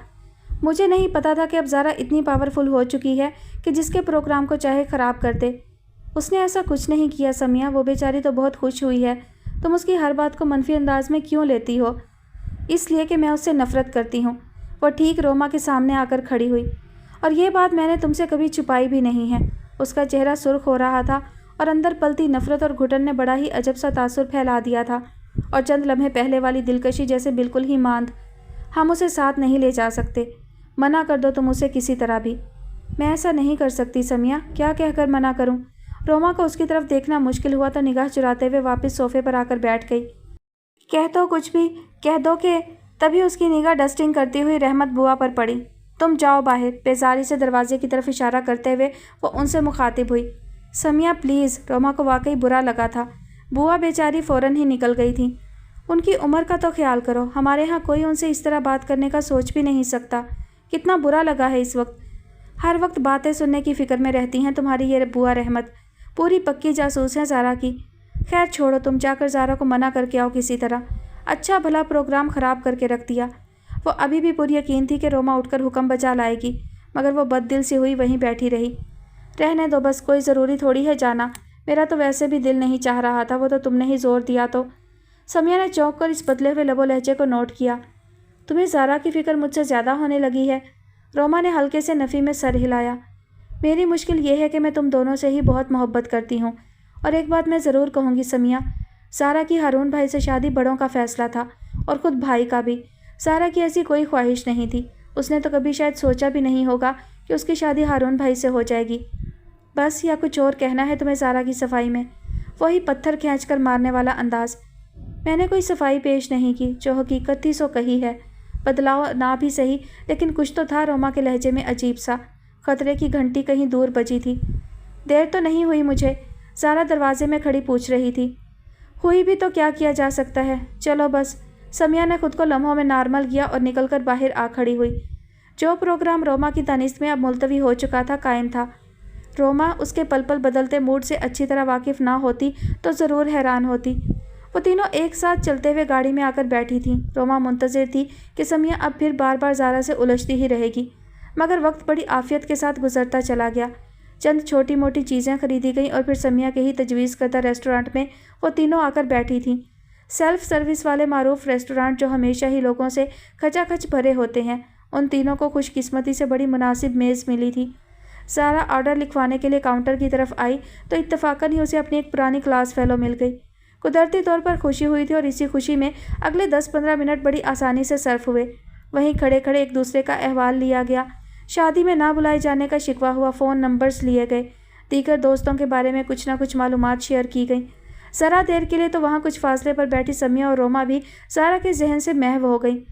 मुझे नहीं पता था कि अब ज़ारा इतनी पावरफुल हो चुकी है कि जिसके प्रोग्राम को चाहे ख़राब कर दे। उसने ऐसा कुछ नहीं किया समिया, वो बेचारी तो बहुत खुश हुई है। तुम उसकी हर बात को मनफी अंदाज में क्यों लेती हो? इसलिए कि मैं उससे नफ़रत करती हूँ। वो ठीक रोमा के सामने आकर खड़ी हुई। और ये बात मैंने तुमसे कभी छुपाई भी नहीं है। उसका चेहरा सुर्ख हो रहा था और अंदर पलती नफ़रत और घुटन ने बड़ा ही अजब सा तासुर फैला दिया था। और चंद लम्हे पहले वाली दिलकशी जैसे बिल्कुल ही मांद। हम उसे साथ नहीं ले जा सकते। मना कर दो तुम उसे किसी तरह भी। मैं ऐसा नहीं कर सकती समिया, क्या कहकर मना करूं? रोमा को उसकी तरफ देखना मुश्किल हुआ तो निगाह चुराते हुए वापस सोफे पर आकर बैठ गई। कह दो कुछ भी, कह दो कि। तभी उसकी निगाह डस्टिंग करती हुई रहमत बुआ पर पड़ी। तुम जाओ बाहर। बेजारी से दरवाजे की तरफ इशारा करते हुए वो उनसे मुखातिब हुई। समिया प्लीज़। रोमा को वाकई बुरा लगा था। बुआ बेचारी फ़ौरन ही निकल गई थी। उनकी उम्र का तो ख्याल करो। हमारे यहाँ कोई उनसे इस तरह बात करने का सोच भी नहीं सकता। कितना बुरा लगा है इस वक्त। हर वक्त बातें सुनने की फ़िक्र में रहती हैं तुम्हारी ये बुआ रहमत। पूरी पक्की जासूस हैं ज़ारा की। खैर छोड़ो, तुम जाकर ज़ारा को मना करके आओ किसी तरह। अच्छा भला प्रोग्राम ख़राब करके रख दिया। वो अभी भी पूरी यकीन थी कि रोमा उठकर हुक्म बजा लाएगी, मगर वो बददिल सी हुई वहीं बैठी रही। रहने दो बस, कोई ज़रूरी थोड़ी है जाना। मेरा तो वैसे भी दिल नहीं चाह रहा था, वो तो तुमने ही ज़ोर दिया तो। समिया ने चौंक कर इस बदले हुए लबो लहजे को नोट किया। तुम्हें ज़ारा की फ़िक्र मुझसे ज़्यादा होने लगी है। रोमा ने हल्के से नफ़ी में सर हिलाया। मेरी मुश्किल ये है कि मैं तुम दोनों से ही बहुत मोहब्बत करती हूँ। और एक बात मैं ज़रूर कहूँगी समिया, ज़ारा की हारून भाई से शादी बड़ों का फ़ैसला था, और ख़ुद भाई का भी। ज़ारा की ऐसी कोई ख्वाहिश नहीं थी। उसने तो कभी शायद सोचा भी नहीं होगा कि उसकी शादी हारून भाई से हो जाएगी। बस, या कुछ और कहना है तुम्हें ज़ारा की सफाई में? वही पत्थर खींच कर मारने वाला अंदाज़। मैंने कोई सफाई पेश नहीं की, जो हकीकत थी सो कही है। बदलाव ना भी सही, लेकिन कुछ तो था। रोमा के लहजे में अजीब सा खतरे की घंटी कहीं दूर बजी थी। देर तो नहीं हुई मुझे? ज़ारा दरवाजे में खड़ी पूछ रही थी। हुई भी तो क्या किया जा सकता है। चलो बस। समिया ने खुद को लम्हों में नॉर्मल किया और निकलकर बाहर आ खड़ी हुई। जो प्रोग्राम रोमा की तानीस में अब मुलतवी हो चुका था, कायम था। रोमा उसके पल पल बदलते मूड से अच्छी तरह वाकिफ़ ना होती तो ज़रूर हैरान होती। वो तीनों एक साथ चलते हुए गाड़ी में आकर बैठी थीं। रोमा मुंतज़िर थी कि समिया अब फिर बार बार ज़ारा से उलझती ही रहेगी, मगर वक्त बड़ी आफियत के साथ गुजरता चला गया। चंद छोटी मोटी चीज़ें खरीदी गईं और फिर समिया के ही तजवीज़ करदा रेस्टोरेंट में वो तीनों आकर बैठी थीं। सेल्फ सर्विस वाले मारूफ रेस्टोरेंट जो हमेशा ही लोगों से खचाखच भरे होते हैं, उन तीनों को खुशकिस्मती से बड़ी मुनासिब मेज़ मिली थी। ज़ारा ऑर्डर लिखवाने के लिए काउंटर की तरफ आई तो इत्तफाकन ही उसे अपनी एक पुरानी क्लास फेलो मिल गई। कुदरती तौर पर खुशी हुई थी और इसी खुशी में अगले 10-15 मिनट बड़ी आसानी से सर्फ हुए। वहीं खड़े खड़े एक दूसरे का अहवाल लिया गया। शादी में ना बुलाए जाने का शिकवा हुआ, फ़ोन नंबर्स लिए गए। दीगर दोस्तों के बारे में कुछ ना कुछ मालूमात शेयर की गई। ज़रा देर के लिए तो वहाँ कुछ फासले पर बैठी समिया और रोमा भी ज़ारा के जहन से महव हो गई।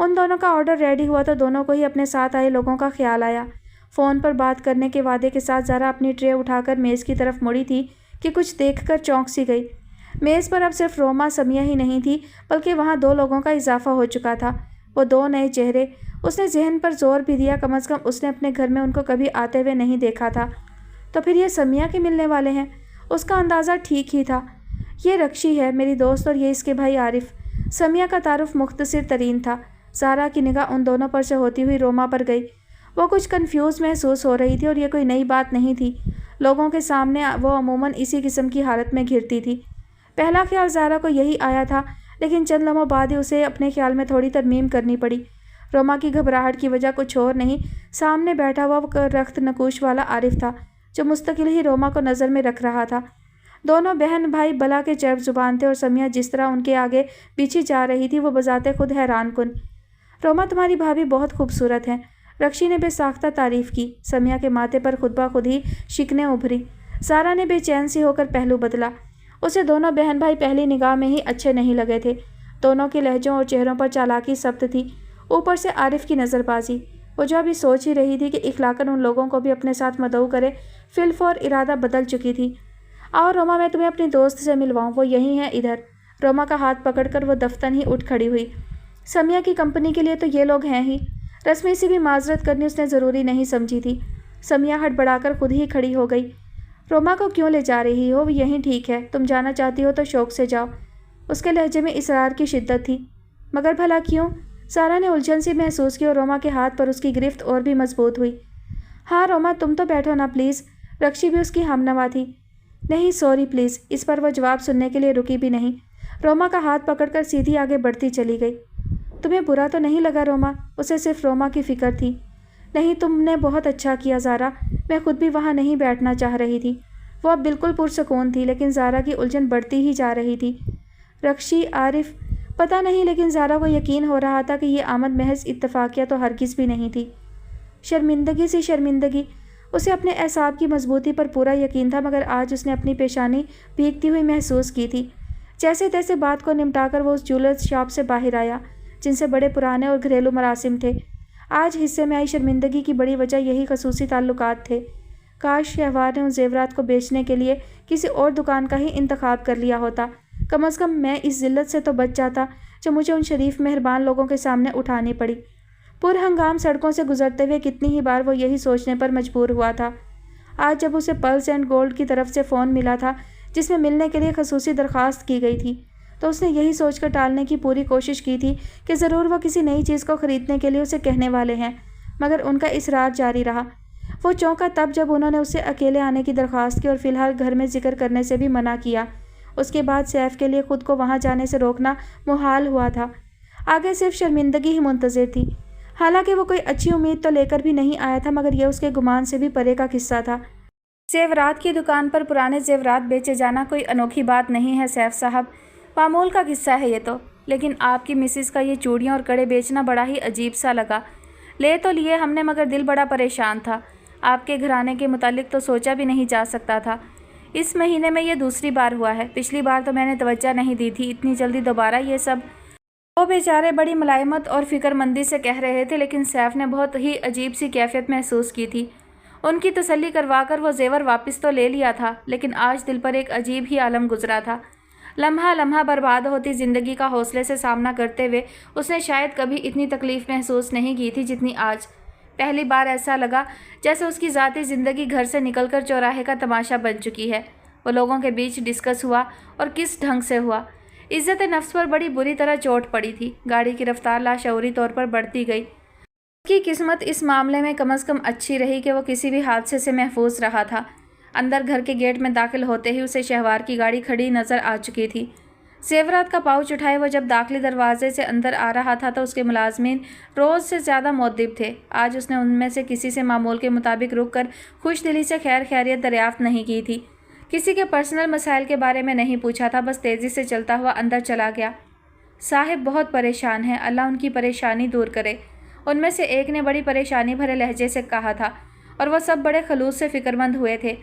उन दोनों का ऑर्डर रेडी हुआ तो दोनों को ही अपने साथ आए लोगों का ख्याल आया। फ़ोन पर बात करने के वादे के साथ ज़ारा अपनी ट्रे उठाकर मेज़ की तरफ मुड़ी थी कि कुछ देखकर चौंक सी गई। मेज़ पर अब सिर्फ रोमा समिया ही नहीं थी, बल्कि वहाँ 2 लोगों का इजाफा हो चुका था। वो 2 नए चेहरे। उसने जहन पर जोर भी दिया, कम अज़ कम उसने अपने घर में उनको कभी आते हुए नहीं देखा था। तो फिर ये समिया के मिलने वाले हैं। उसका अंदाज़ा ठीक ही था। ये रक्षी है मेरी दोस्त और ये इसके भाई आरिफ। समिया का तारुफ मुख्तसर तरीन था। ज़ारा की निगाह उन दोनों पर से होती हुई रोमा पर गई। वो कुछ कंफ्यूज महसूस हो रही थी और ये कोई नई बात नहीं थी। लोगों के सामने वो अमूमन इसी किस्म की हालत में घिरती थी। पहला ख्याल ज़ारा को यही आया था, लेकिन चंद लम्हों बाद ही उसे अपने ख्याल में थोड़ी तरमीम करनी पड़ी। रोमा की घबराहट की वजह कुछ और नहीं, सामने बैठा हुआ वो रख्त नकूश वाला आरिफ था, जो मुस्तकिल ही रोमा को नज़र में रख रहा था। दोनों बहन भाई बला के चर्ब जुबान थे और समिया जिस तरह उनके आगे पीछे जा रही थी वो बजाते खुद हैरान कुन। रोमा, तुम्हारी भाभी बहुत खूबसूरत हैं, रक्षी ने बेसाख्ता तारीफ की। समिया के माथे पर खुद ब खुद ही शिकने उभरी। ज़ारा ने बेचैन सी होकर पहलू बदला। उसे दोनों बहन भाई पहली निगाह में ही अच्छे नहीं लगे थे। दोनों के लहजों और चेहरों पर चालाकी सख्त थी, ऊपर से आरिफ की नज़रबाजी। वो जो अभी सोच ही रही थी कि इखलाकन उन लोगों को भी अपने साथ मदऊ करे, फिलफौर इरादा बदल चुकी थी। आओ रोमा, मैं तुम्हें अपनी दोस्त से मिलवाऊँ, वो यहीं है इधर। रोमा का हाथ पकड़कर वो दफ्तन ही उठ खड़ी हुई। समिया की कंपनी के लिए तो ये लोग हैं ही। रस्मी से भी माजरत करनी उसने ज़रूरी नहीं समझी थी। समिया हड़बड़ाकर खुद ही खड़ी हो गई। रोमा को क्यों ले जा रही हो? वो यहीं ठीक है, तुम जाना चाहती हो तो शौक से जाओ। उसके लहजे में इसरार की शिद्दत थी। मगर भला क्यों? ज़ारा ने उलझन सी महसूस की और रोमा के हाथ पर उसकी गिरफ्त और भी मजबूत हुई। हाँ रोमा, तुम तो बैठो ना प्लीज़। रक्षी भी उसकी हमनवा थी। नहीं सॉरी प्लीज़। इस पर वह जवाब सुनने के लिए रुकी भी नहीं। रोमा का हाथ पकड़कर सीधी आगे बढ़ती चली गई। तुम्हें बुरा तो नहीं लगा रोमा? उसे सिर्फ रोमा की फ़िक्र थी। नहीं, तुमने बहुत अच्छा किया ज़ारा, मैं खुद भी वहाँ नहीं बैठना चाह रही थी। वो अब बिल्कुल पुरसकून थी, लेकिन ज़ारा की उलझन बढ़ती ही जा रही थी। रक्षी, आरिफ, पता नहीं, लेकिन ज़ारा को यकीन हो रहा था कि ये आमद महज इत्तफाकिया तो हरगिज़ भी नहीं थी। शर्मिंदगी सी शर्मिंदगी। उसे अपने एसाब की मजबूती पर पूरा यकीन था, मगर आज उसने अपनी पेशानी भीगती हुई महसूस की थी। जैसे तैसे बात को निपटाकर वो उस ज्वेलर्स शॉप से बाहर आया, जिनसे बड़े पुराने और घरेलू मरासिम थे। आज हिस्से में आई शर्मिंदगी की बड़ी वजह यही खसूसी ताल्लुकात थे। काश शहवार ने उन जेवरात को बेचने के लिए किसी और दुकान का ही इंतखाब कर लिया होता। कम अज़ कम मैं इस जिल्लत से तो बच जाता जो मुझे उन शरीफ मेहरबान लोगों के सामने उठानी पड़ी। पुरहंगाम सड़कों से गुजरते हुए कितनी ही बार वो यही सोचने पर मजबूर हुआ था। आज जब उसे पल्स एंड गोल्ड की तरफ से फ़ोन मिला था, जिसमें मिलने के लिए खसूसी दरख्वास्त की गई थी, तो उसने यही सोचकर टालने की पूरी कोशिश की थी कि ज़रूर वो किसी नई चीज़ को ख़रीदने के लिए उसे कहने वाले हैं, मगर उनका इसरार जारी रहा। वो चौंका तब जब उन्होंने उससे अकेले आने की दरख्वास्त की और फ़िलहाल घर में जिक्र करने से भी मना किया। उसके बाद सैफ के लिए ख़ुद को वहाँ जाने से रोकना मुहाल हुआ था। आगे सिर्फ शर्मिंदगी ही मुंतज़िर थी। हालांकि वो कोई अच्छी उम्मीद तो लेकर भी नहीं आया था, मगर यह उसके गुमान से भी परे का किस्सा था। जेवरात की दुकान पर पुराने जेवरात बेचे जाना कोई अनोखी बात नहीं है सैफ साहब, मामूल का किस्सा है ये तो। लेकिन आपकी मिसिस का ये चूड़ियाँ और कड़े बेचना बड़ा ही अजीब सा लगा। ले तो लिए हमने, मगर दिल बड़ा परेशान था। आपके घराने के मुतालिक तो सोचा भी नहीं जा सकता था। इस महीने में ये दूसरी बार हुआ है, पिछली बार तो मैंने तवज्जो नहीं दी थी। इतनी जल्दी दोबारा ये सब? वो बेचारे बड़ी मुलायमत और फ़िक्रमंदी से कह रहे थे, लेकिन सैफ ने बहुत ही अजीब सी कैफियत महसूस की थी। उनकी तसल्ली करवाकर वो जेवर वापस तो ले लिया था, लेकिन आज दिल पर एक अजीब ही आलम गुजरा था। लम्हा लम्हा बर्बाद होती ज़िंदगी का हौसले से सामना करते हुए उसने शायद कभी इतनी तकलीफ़ महसूस नहीं की थी जितनी आज। पहली बार ऐसा लगा जैसे उसकी ज़ाती ज़िंदगी घर से निकलकर चौराहे का तमाशा बन चुकी है। वो लोगों के बीच डिस्कस हुआ, और किस ढंग से हुआ। इज़्ज़त नफ्स पर बड़ी बुरी तरह चोट पड़ी थी। गाड़ी की रफ्तार लाशऊरी तौर पर बढ़ती गई। उसकी किस्मत इस मामले में कम अज़ कम अच्छी रही कि वो किसी भी हादसे से महफूज रहा था। अंदर घर के गेट में दाखिल होते ही उसे शहवार की गाड़ी खड़ी नज़र आ चुकी थी। जेवरात का पाउच उठाए वो जब दाखिली दरवाजे से अंदर आ रहा था तो उसके मुलाजमीन रोज़ से ज़्यादा मुअद्दिब थे। आज उसने उनमें से किसी से मामूल के मुताबिक रुक कर खुश दिली से खैर खैरियत दरियाफ्त नहीं की थी। किसी के पर्सनल मसाइल के बारे में नहीं पूछा था, बस तेज़ी से चलता हुआ अंदर चला गया। साहिब बहुत परेशान हैं, अल्लाह उनकी परेशानी दूर करे, उनमें से एक ने बड़ी परेशानी भरे लहजे से कहा था, और वह सब बड़े खलूस से फ़िक्रमंद हुए थे।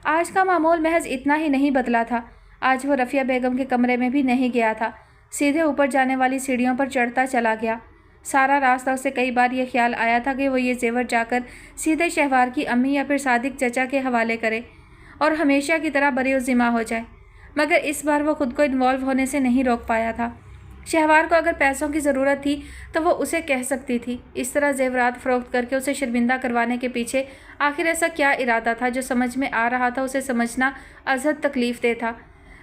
आज का मामूल महज इतना ही नहीं बदला था। आज वो रफ़िया बेगम के कमरे में भी नहीं गया था, सीधे ऊपर जाने वाली सीढ़ियों पर चढ़ता चला गया। सारा रास्ता उसे कई बार ये ख्याल आया था कि वो ये जेवर जाकर सीधे शहवार की अम्मी या फिर सादिक चचा के हवाले करे और हमेशा की तरह बरी-उज़्ज़िमा हो जाए, मगर इस बार वो खुद को इन्वॉल्व होने से नहीं रोक पाया था। शहवार को अगर पैसों की ज़रूरत थी तो वो उसे कह सकती थी। इस तरह जेवरात फ़रोख्त करके उसे शर्मिंदा करवाने के पीछे आखिर ऐसा क्या इरादा था जो समझ में आ रहा था उसे समझना अज़हद तकलीफ़ दे था।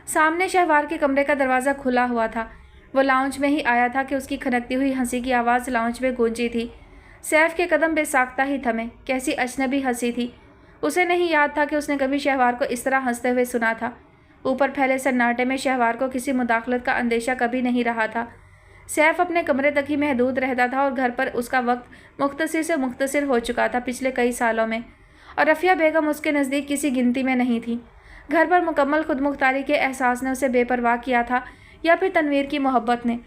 सामने शहवार के कमरे का दरवाज़ा खुला हुआ था। وہ لاؤنج میں ہی آیا تھا کہ اس کی کھنکتی ہوئی ہنسی کی آواز لاؤنج میں گونجی تھی۔ سیف کے قدم بے ساختہ ہی تھمے۔ کیسی اجنبی ہنسی تھی۔ اسے نہیں یاد تھا کہ اس نے کبھی شہوار کو اس طرح ہنستے ہوئے سنا تھا۔ اوپر پھیلے سناٹے میں شہوار کو کسی مداخلت کا اندیشہ کبھی نہیں رہا تھا۔ سیف اپنے کمرے تک ہی محدود رہتا تھا اور گھر پر اس کا وقت مختصر سے مختصر ہو چکا تھا پچھلے کئی سالوں میں، اور رفیہ بیگم اس کے نزدیک کسی گنتی میں نہیں تھی۔ گھر پر مکمل خود مختاری کے احساس نے اسے بے پرواہ کیا تھا، یا پھر تنویر کی محبت نے۔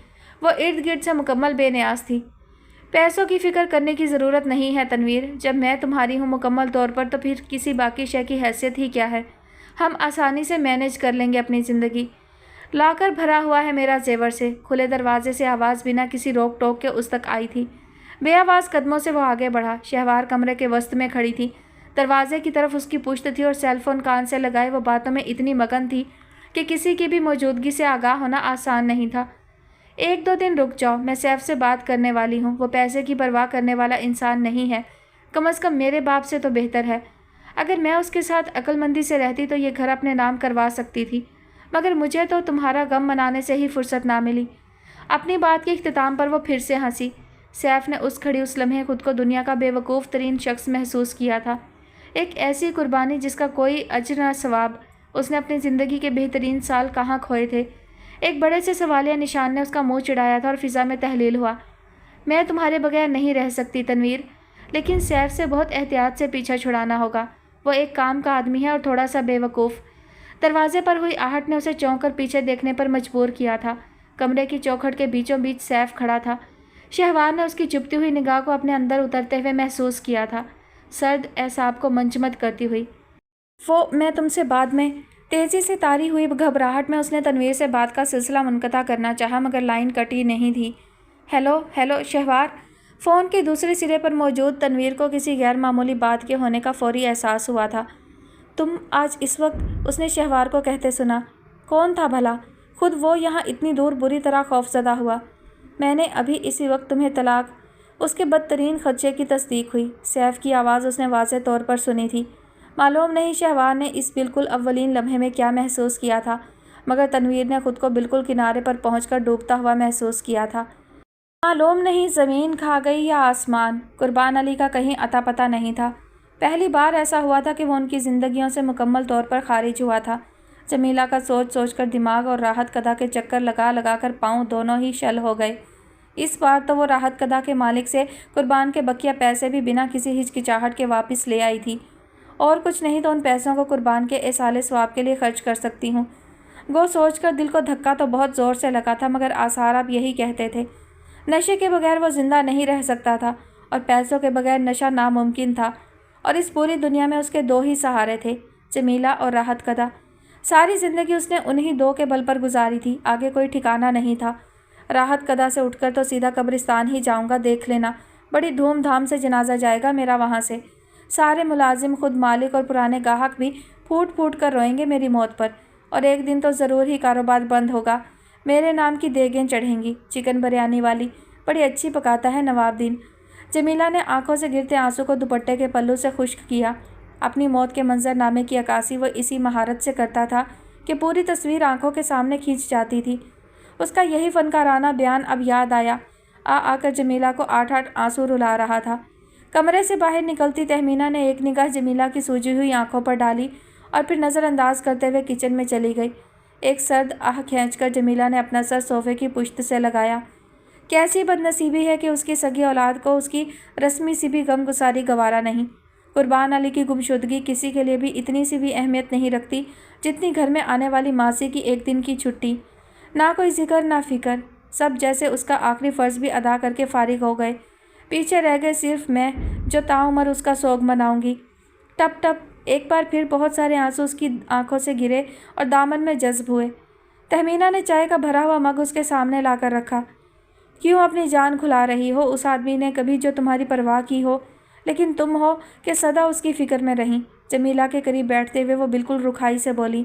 وہ ارد گرد سے مکمل بے نیاز تھی۔ پیسوں کی فکر کرنے کی ضرورت نہیں ہے تنویر، جب میں تمہاری ہوں مکمل طور پر تو پھر کسی باقی شے کی حیثیت ہی کیا ہے۔ ہم آسانی سے مینج کر لیں گے اپنی زندگی۔ لا کر بھرا ہوا ہے میرا زیور سے۔ کھلے دروازے سے آواز بنا کسی روک ٹوک کے اس تک آئی تھی۔ بے آواز قدموں سے وہ آگے بڑھا۔ شہوار کمرے کے وسط میں کھڑی تھی۔ دروازے کی طرف اس کی پشت تھی اور سیل فون کان سے لگائے وہ باتوں میں اتنی مگن تھی کہ کسی کی بھی موجودگی سے آگاہ ہونا آسان نہیں تھا۔ ایک دو دن رک جاؤ، میں سیف سے بات کرنے والی ہوں۔ وہ پیسے کی پرواہ کرنے والا انسان نہیں ہے، کم از کم میرے باپ سے تو بہتر ہے۔ اگر میں اس کے ساتھ عقل مندی سے رہتی تو یہ گھر اپنے نام کروا سکتی تھی، مگر مجھے تو تمہارا غم منانے سے ہی فرصت نہ ملی۔ اپنی بات کے اختتام پر وہ پھر سے ہنسی۔ سیف نے اس لمحے خود کو دنیا کا بے وقوف ترین شخص محسوس کیا تھا۔ ایک ایسی قربانی جس کا کوئی اجر نہ ثواب۔ اس نے اپنی زندگی کے بہترین سال کہاں کھوئے تھے؟ ایک بڑے سے سوالیہ نشان نے اس کا منہ چڑھایا تھا اور فضا میں تحلیل ہوا۔ میں تمہارے بغیر نہیں رہ سکتی تنویر، لیکن سیف سے بہت احتیاط سے پیچھا چھڑانا ہوگا۔ وہ ایک کام کا آدمی ہے اور تھوڑا سا بے وقوف۔ دروازے پر ہوئی آہٹ نے اسے چونک کر پیچھے دیکھنے پر مجبور کیا تھا۔ کمرے کی چوکھٹ کے بیچوں بیچ سیف کھڑا تھا۔ شہوار نے اس کی چپتی ہوئی نگاہ کو اپنے اندر اترتے ہوئے محسوس کیا تھا، سرد اعصاب کو منجمد کرتی ہوئی۔ میں تم سے بعد میں۔ تیزی سے طاری ہوئی گھبراہٹ میں اس نے تنویر سے بات کا سلسلہ منقطع کرنا چاہا، مگر لائن کٹی نہیں تھی۔ ہیلو شہوار۔ فون کے دوسرے سرے پر موجود تنویر کو کسی غیر معمولی بات کے ہونے کا فوری احساس ہوا تھا۔ تم آج اس وقت؟ اس نے شہوار کو کہتے سنا۔ کون تھا بھلا؟ خود وہ یہاں اتنی دور بری طرح خوفزدہ ہوا۔ میں نے ابھی اسی وقت تمہیں طلاق۔ اس کے بدترین خدشے کی تصدیق ہوئی۔ سیف کی آواز اس نے واضح طور پر سنی تھی۔ معلوم نہیں شہوار نے اس بالکل اولین لمحے میں کیا محسوس کیا تھا، مگر تنویر نے خود کو بالکل کنارے پر پہنچ کر ڈوبتا ہوا محسوس کیا تھا۔ معلوم نہیں زمین کھا گئی یا آسمان، قربان علی کا کہیں اتا پتہ نہیں تھا۔ پہلی بار ایسا ہوا تھا کہ وہ ان کی زندگیوں سے مکمل طور پر خارج ہوا تھا۔ جمیلہ کا سوچ سوچ کر دماغ اور راحت قدہ کے چکر لگا لگا کر پاؤں دونوں ہی شل ہو گئے۔ اس بار تو وہ راحت قدہ کے مالک سے قربان کے بقیہ پیسے بھی بنا کسی ہچکچاہٹ کے واپس لے آئی تھی، اور کچھ نہیں تو ان پیسوں کو قربان کے ایصال ثواب کے لیے خرچ کر سکتی ہوں۔ گو سوچ کر دل کو دھکا تو بہت زور سے لگا تھا، مگر آثار اب یہی کہتے تھے۔ نشے کے بغیر وہ زندہ نہیں رہ سکتا تھا، اور پیسوں کے بغیر نشہ ناممکن تھا، اور اس پوری دنیا میں اس کے دو ہی سہارے تھے، جمیلہ اور راحت قدہ۔ ساری زندگی اس نے انہی دو کے بل پر گزاری تھی، آگے کوئی ٹھکانہ نہیں تھا۔ راحت قدہ سے اٹھ کر تو سیدھا قبرستان ہی جاؤں گا، دیکھ لینا، بڑی دھوم دھام سے جنازہ جائے گا میرا وہاں سے۔ سارے ملازم، خود مالک اور پرانے گاہک بھی پھوٹ پھوٹ کر روئیں گے میری موت پر، اور ایک دن تو ضرور ہی کاروبار بند ہوگا۔ میرے نام کی دیگیں چڑھیں گی، چکن بریانی والی بڑی اچھی پکاتا ہے نوابدین۔ جمیلہ نے آنکھوں سے گرتے آنسو کو دوپٹے کے پلو سے خشک کیا۔ اپنی موت کے منظر نامے کی عکاسی وہ اسی مہارت سے کرتا تھا کہ پوری تصویر آنکھوں کے سامنے کھینچ جاتی تھی۔ اس کا یہی فنکارانہ بیان اب یاد آیا، آ کر جمیلہ کو آٹھ آنسو رلا رہا تھا۔ کمرے سے باہر نکلتی تہمینہ نے ایک نگاہ جمیلہ کی سوجی ہوئی آنکھوں پر ڈالی اور پھر نظر انداز کرتے ہوئے کچن میں چلی گئی۔ ایک سرد آہ کھینچ کر جمیلہ نے اپنا سر صوفے کی پشت سے لگایا۔ کیسی بد نصیبی ہے کہ اس کی سگی اولاد کو اس کی رسمی سی بھی غم گساری گوارا نہیں۔ قربان علی کی گمشدگی کسی کے لیے بھی اتنی سی بھی اہمیت نہیں رکھتی جتنی گھر میں آنے والی ماسی کی ایک دن کی چھٹی۔ نہ کوئی ذکر نہ فکر، سب جیسے اس کا آخری فرض بھی ادا کر کے فارغ ہو گئے۔ پیچھے رہ گئے صرف میں، جو تعمر اس کا سوگ مناؤں گی۔ ٹپ ٹپ ایک بار پھر بہت سارے آنسو اس کی آنکھوں سے گرے اور دامن میں جذب ہوئے۔ تہمینہ نے چائے کا بھرا ہوا مگ اس کے سامنے لا کر رکھا۔ کیوں اپنی جان کھلا رہی ہو؟ اس آدمی نے کبھی جو تمہاری پرواہ کی ہو، لیکن تم ہو کہ سدا اس کی فکر میں رہیں۔ جمیلہ کے قریب بیٹھتے ہوئے وہ بالکل رکھائی سے بولی۔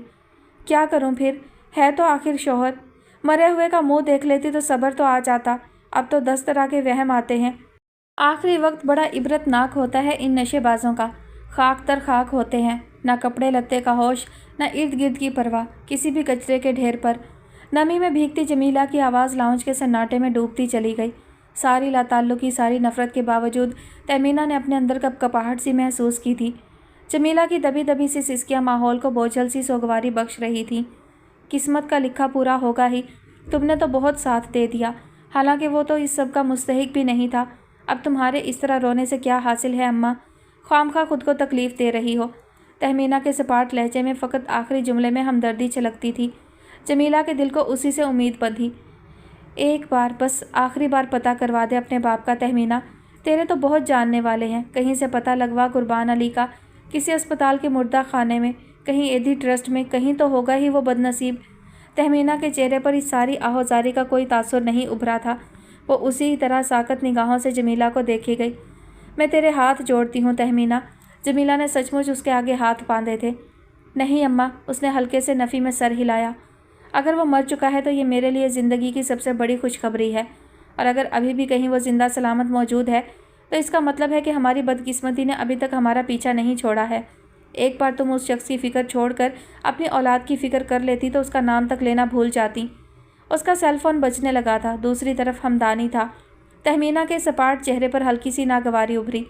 کیا کروں پھر، ہے تو آخر شوہر۔ مرے ہوئے کا منہ دیکھ لیتی تو صبر تو آ جاتا، اب تو 10 طرح کے وہم آتے ہیں۔ آخری وقت بڑا عبرت ناک ہوتا ہے ان نشے بازوں کا، خاک تر خاک ہوتے ہیں، نہ کپڑے لتے کا ہوش، نہ ارد گرد کی پرواہ، کسی بھی کچرے کے ڈھیر پر۔ नमी में भीगती जमीला की आवाज़ लाउंज के सन्नाटे में डूबती चली गई। सारी लाताल्लुकी, सारी नफ़रत के बावजूद तहमीना ने अपने अंदर कपकपाहट सी महसूस की थी। जमीला की दबी दबी सी सिसकियाँ माहौल को बोझल सी सोगवारी बख्श रही थी। किस्मत का लिखा पूरा होगा ही, तुमने तो बहुत साथ दे दिया, हालांकि वो तो इस सब का मुस्तहिक भी नहीं था। अब तुम्हारे इस तरह रोने से क्या हासिल है अम्मा? ख्वामखा खुद को तकलीफ़ दे रही हो। तहमीना के सपाट लहजे में फ़कत आखिरी जुमले में हमदर्दी छलकती थी। जमीला के दिल को उसी से उम्मीद बंधी। एक बार, बस आखिरी बार पता करवा दे अपने बाप का तहमीना, तेरे तो बहुत जानने वाले हैं। कहीं से पता लगवा कुर्बान अली का, किसी अस्पताल के मुर्दा खाने में, कहीं एधी ट्रस्ट में, कहीं तो होगा ही वो बदनसीब। तहमीना के चेहरे पर इस सारी आहोजारी का कोई तासुर नहीं उभरा था। वो उसी तरह साकत निगाहों से जमीला को देखे गई। मैं तेरे हाथ जोड़ती हूँ तहमीना। जमीला ने सचमुच उसके आगे हाथ बांधे थे। नहीं अम्मा, उसने हल्के से नफ़ी में सर हिलाया। अगर वो मर चुका है तो ये मेरे लिए ज़िंदगी की सबसे बड़ी खुशखबरी है, और अगर अभी भी कहीं वो ज़िंदा सलामत मौजूद है तो इसका मतलब है कि हमारी बदकिस्मती ने अभी तक हमारा पीछा नहीं छोड़ा है। एक बार तुम उस शख्स की फ़िक्र छोड़कर अपनी औलाद की फ़िक्र कर लेती तो उसका नाम तक लेना भूल जाती। उसका सेलफोन बजने लगा था। दूसरी तरफ हमदानी था। तहमीना के सपाट चेहरे पर हल्की सी नागवारी उभरी।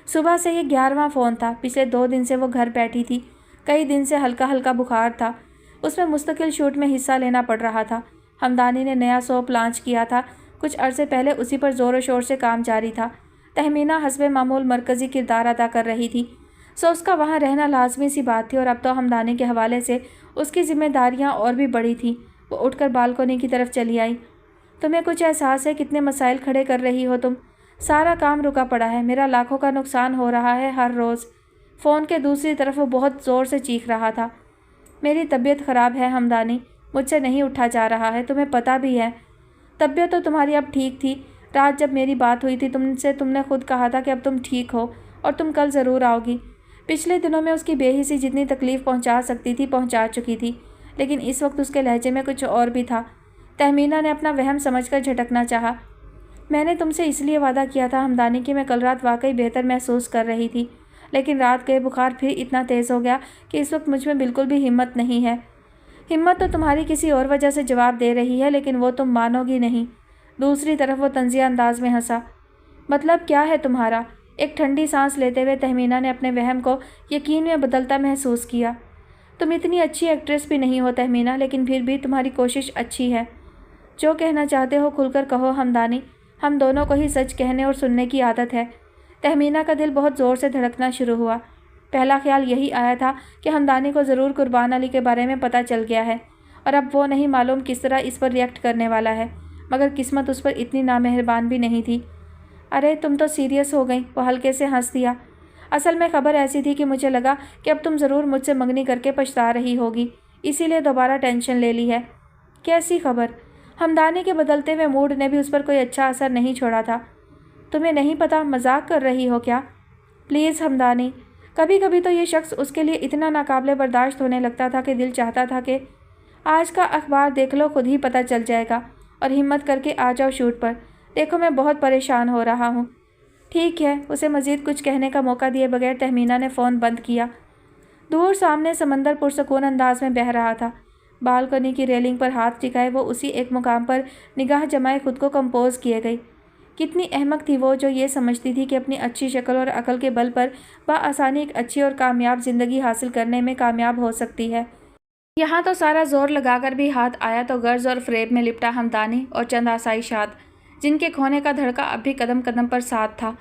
सुबह से ये 11वां फ़ोन था। पिछले 2 दिन से वो घर बैठी थी। कई दिन से हल्का हल्का बुखार था। उसमें मुस्तकिल शूट में हिस्सा लेना पड़ रहा था। हमदानी ने नया सोप लॉन्च किया था। कुछ अरसे पहले उसी पर ज़ोर शोर से काम जारी था। तहमीना हस्बे मामूल मरकज़ी किरदार अदा कर रही थी, सो उसका वहाँ रहना लाजमी सी बात थी। और अब तो हमदानी के हवाले से उसकी जिम्मेदारियाँ और भी बड़ी थीं। वो उठकर बालकोनी की तरफ चली आई। तुम्हें कुछ एहसास है कितने मसाइल खड़े कर रही हो तुम? सारा काम रुका पड़ा है। मेरा लाखों का नुकसान हो रहा है हर रोज़। फ़ोन के दूसरी तरफ वो बहुत ज़ोर से चीख रहा था। मेरी तबीयत ख़राब है हमदानी, मुझसे नहीं उठा जा रहा है, तुम्हें पता भी है। तबीयत तो तुम्हारी अब ठीक थी। रात जब मेरी बात हुई थी तुमसे, तुमने खुद कहा था कि अब तुम ठीक हो और तुम कल ज़रूर आओगी। पिछले दिनों में उसकी बेहिसी जितनी तकलीफ़ पहुंचा सकती थी पहुंचा चुकी थी, लेकिन इस वक्त उसके लहजे में कुछ और भी था। तहमीना ने अपना वहम समझकर झटकना चाहा। मैंने तुमसे इसलिए वादा किया था हमदानी कि मैं कल रात वाकई बेहतर महसूस कर रही थी, लेकिन रात गए बुखार फिर इतना तेज़ हो गया कि इस वक्त मुझ में बिल्कुल भी हिम्मत नहीं है। हिम्मत तो तुम्हारी किसी और वजह से जवाब दे रही है, लेकिन वो तुम मानोगी नहीं। दूसरी तरफ वो तंजिया अंदाज में हंसा। मतलब क्या है तुम्हारा? एक ठंडी सांस लेते हुए तहमीना ने अपने वहम को यकीन में बदलता महसूस किया। तुम इतनी अच्छी एक्ट्रेस भी नहीं हो तहमीना, लेकिन फिर भी तुम्हारी कोशिश अच्छी है। जो कहना चाहते हो खुलकर कहो हमदानी, हम दोनों को ही सच कहने और सुनने की आदत है। तहमीना का दिल बहुत ज़ोर से धड़कना शुरू हुआ। पहला ख्याल यही आया था कि हमदानी को ज़रूर कुर्बान अली के बारे में पता चल गया है, और अब वो नहीं मालूम किस तरह इस पर रिएक्ट करने वाला है। मगर किस्मत उस पर इतनी नामेहरबान भी नहीं थी। अरे तुम तो सीरियस हो गई, वो हल्के से हंस दिया। असल में खबर ऐसी थी कि मुझे लगा कि अब तुम ज़रूर मुझसे मंगनी करके पछता रही होगी, इसीलिए दोबारा टेंशन ले ली है। कैसी खबर? हमदानी के बदलते हुए मूड ने भी उस पर कोई अच्छा असर नहीं छोड़ा था। तुम्हें नहीं पता? मजाक कर रही हो क्या? प्लीज़ हमदानी। कभी कभी तो ये शख्स उसके लिए इतना नाकाबिले बर्दाश्त होने लगता था कि दिल चाहता था कि आज का अखबार देख लो, खुद ही पता चल जाएगा, और हिम्मत करके आ जाओ शूट पर। देखो मैं बहुत परेशान हो रहा हूँ। ठीक है। उसे मज़ीद कुछ कहने का मौका दिए बगैर तहमीना ने फ़ोन बंद किया। दूर सामने समंदर पुरसकून अंदाज में बह रहा था। बालकनी की रेलिंग पर हाथ टिकाए वो उसी एक मुकाम पर निगाह जमाए खुद को कंपोज किए गई। कितनी अहमक थी वो जो ये समझती थी कि अपनी अच्छी शक्ल और अकल के बल पर बआसानी एक अच्छी और कामयाब ज़िंदगी हासिल करने में कामयाब हो सकती है। यहाँ तो सारा जोर लगाकर भी हाथ आया तो गर्ज और फ्रेब में लिपटा हमदानी और चंद आसाइशात, जिनके खोने का धड़का अब भी कदम कदम पर साथ था।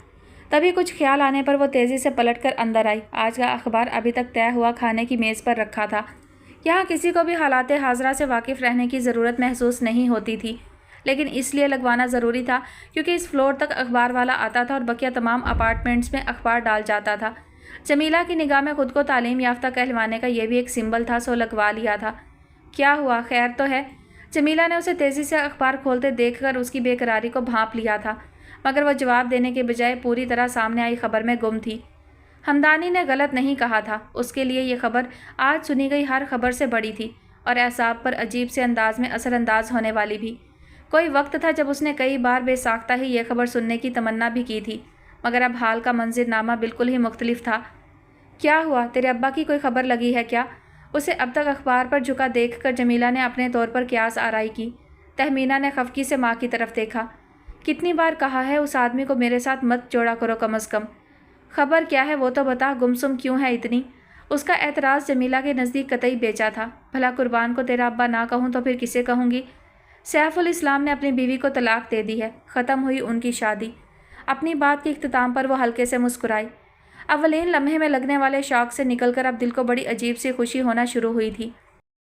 तभी कुछ ख्याल आने पर वो तेज़ी से पलटकर अंदर आई। आज का अखबार अभी तक तय हुआ खाने की मेज़ पर रखा था। यहाँ किसी को भी हालात हाज़रा से वाकिफ़ रहने की ज़रूरत महसूस नहीं होती थी, लेकिन इसलिए लगवाना ज़रूरी था क्योंकि इस फ्लोर तक अखबार वाला आता था और बकिया तमाम अपार्टमेंट्स में अखबार डाल जाता था। जमीला की निगाह में खुद को तालीम याफ्ता कहलवाने का यह भी एक सिंबल था, सो लगवा लिया था। क्या हुआ, खैर तो है? जमीला ने उसे तेज़ी से अखबार खोलते देखकर उसकी बेकरारी को भांप लिया था, मगर वह जवाब देने के बजाय पूरी तरह सामने आई खबर में गुम थी। हमदानी ने गलत नहीं कहा था। उसके लिए ये खबर आज सुनी गई हर खबर से बड़ी थी और एहसाब पर अजीब से अंदाज में असरअंदाज होने वाली भी। कोई वक्त था जब उसने कई बार बेसाख्ता ही यह खबर सुनने की तमन्ना भी की थी, मगर अब हाल का मंजिरनामा बिल्कुल ही मुख्तलिफ था। क्या हुआ, तेरे अब्बा की कोई खबर लगी है क्या? उसे अब तक अखबार पर झुका देखकर जमीला ने अपने तौर पर क्यास आराई की। तहमीना ने खफकी से माँ की तरफ देखा। कितनी बार कहा है उस आदमी को मेरे साथ मत जोड़ा करो कम अज़ कम। खबर क्या है वो तो बता, गुमसुम क्यों है इतनी? उसका एतराज़ जमीला के नज़दीक कतई बेचा था। भला कुर्बान को तेरा अब्बा ना कहूँ तो फिर किसे कहूँगी? सैफुल इस्लाम ने अपनी बीवी को तलाक दे दी है, ख़त्म हुई उनकी शादी। अपनी बात के इख्तिताम पर वो हल्के से मुस्कुराई। अवलीन लम्हे में लगने वाले शौक से निकलकर अब दिल को बड़ी अजीब सी खुशी होना शुरू हुई थी।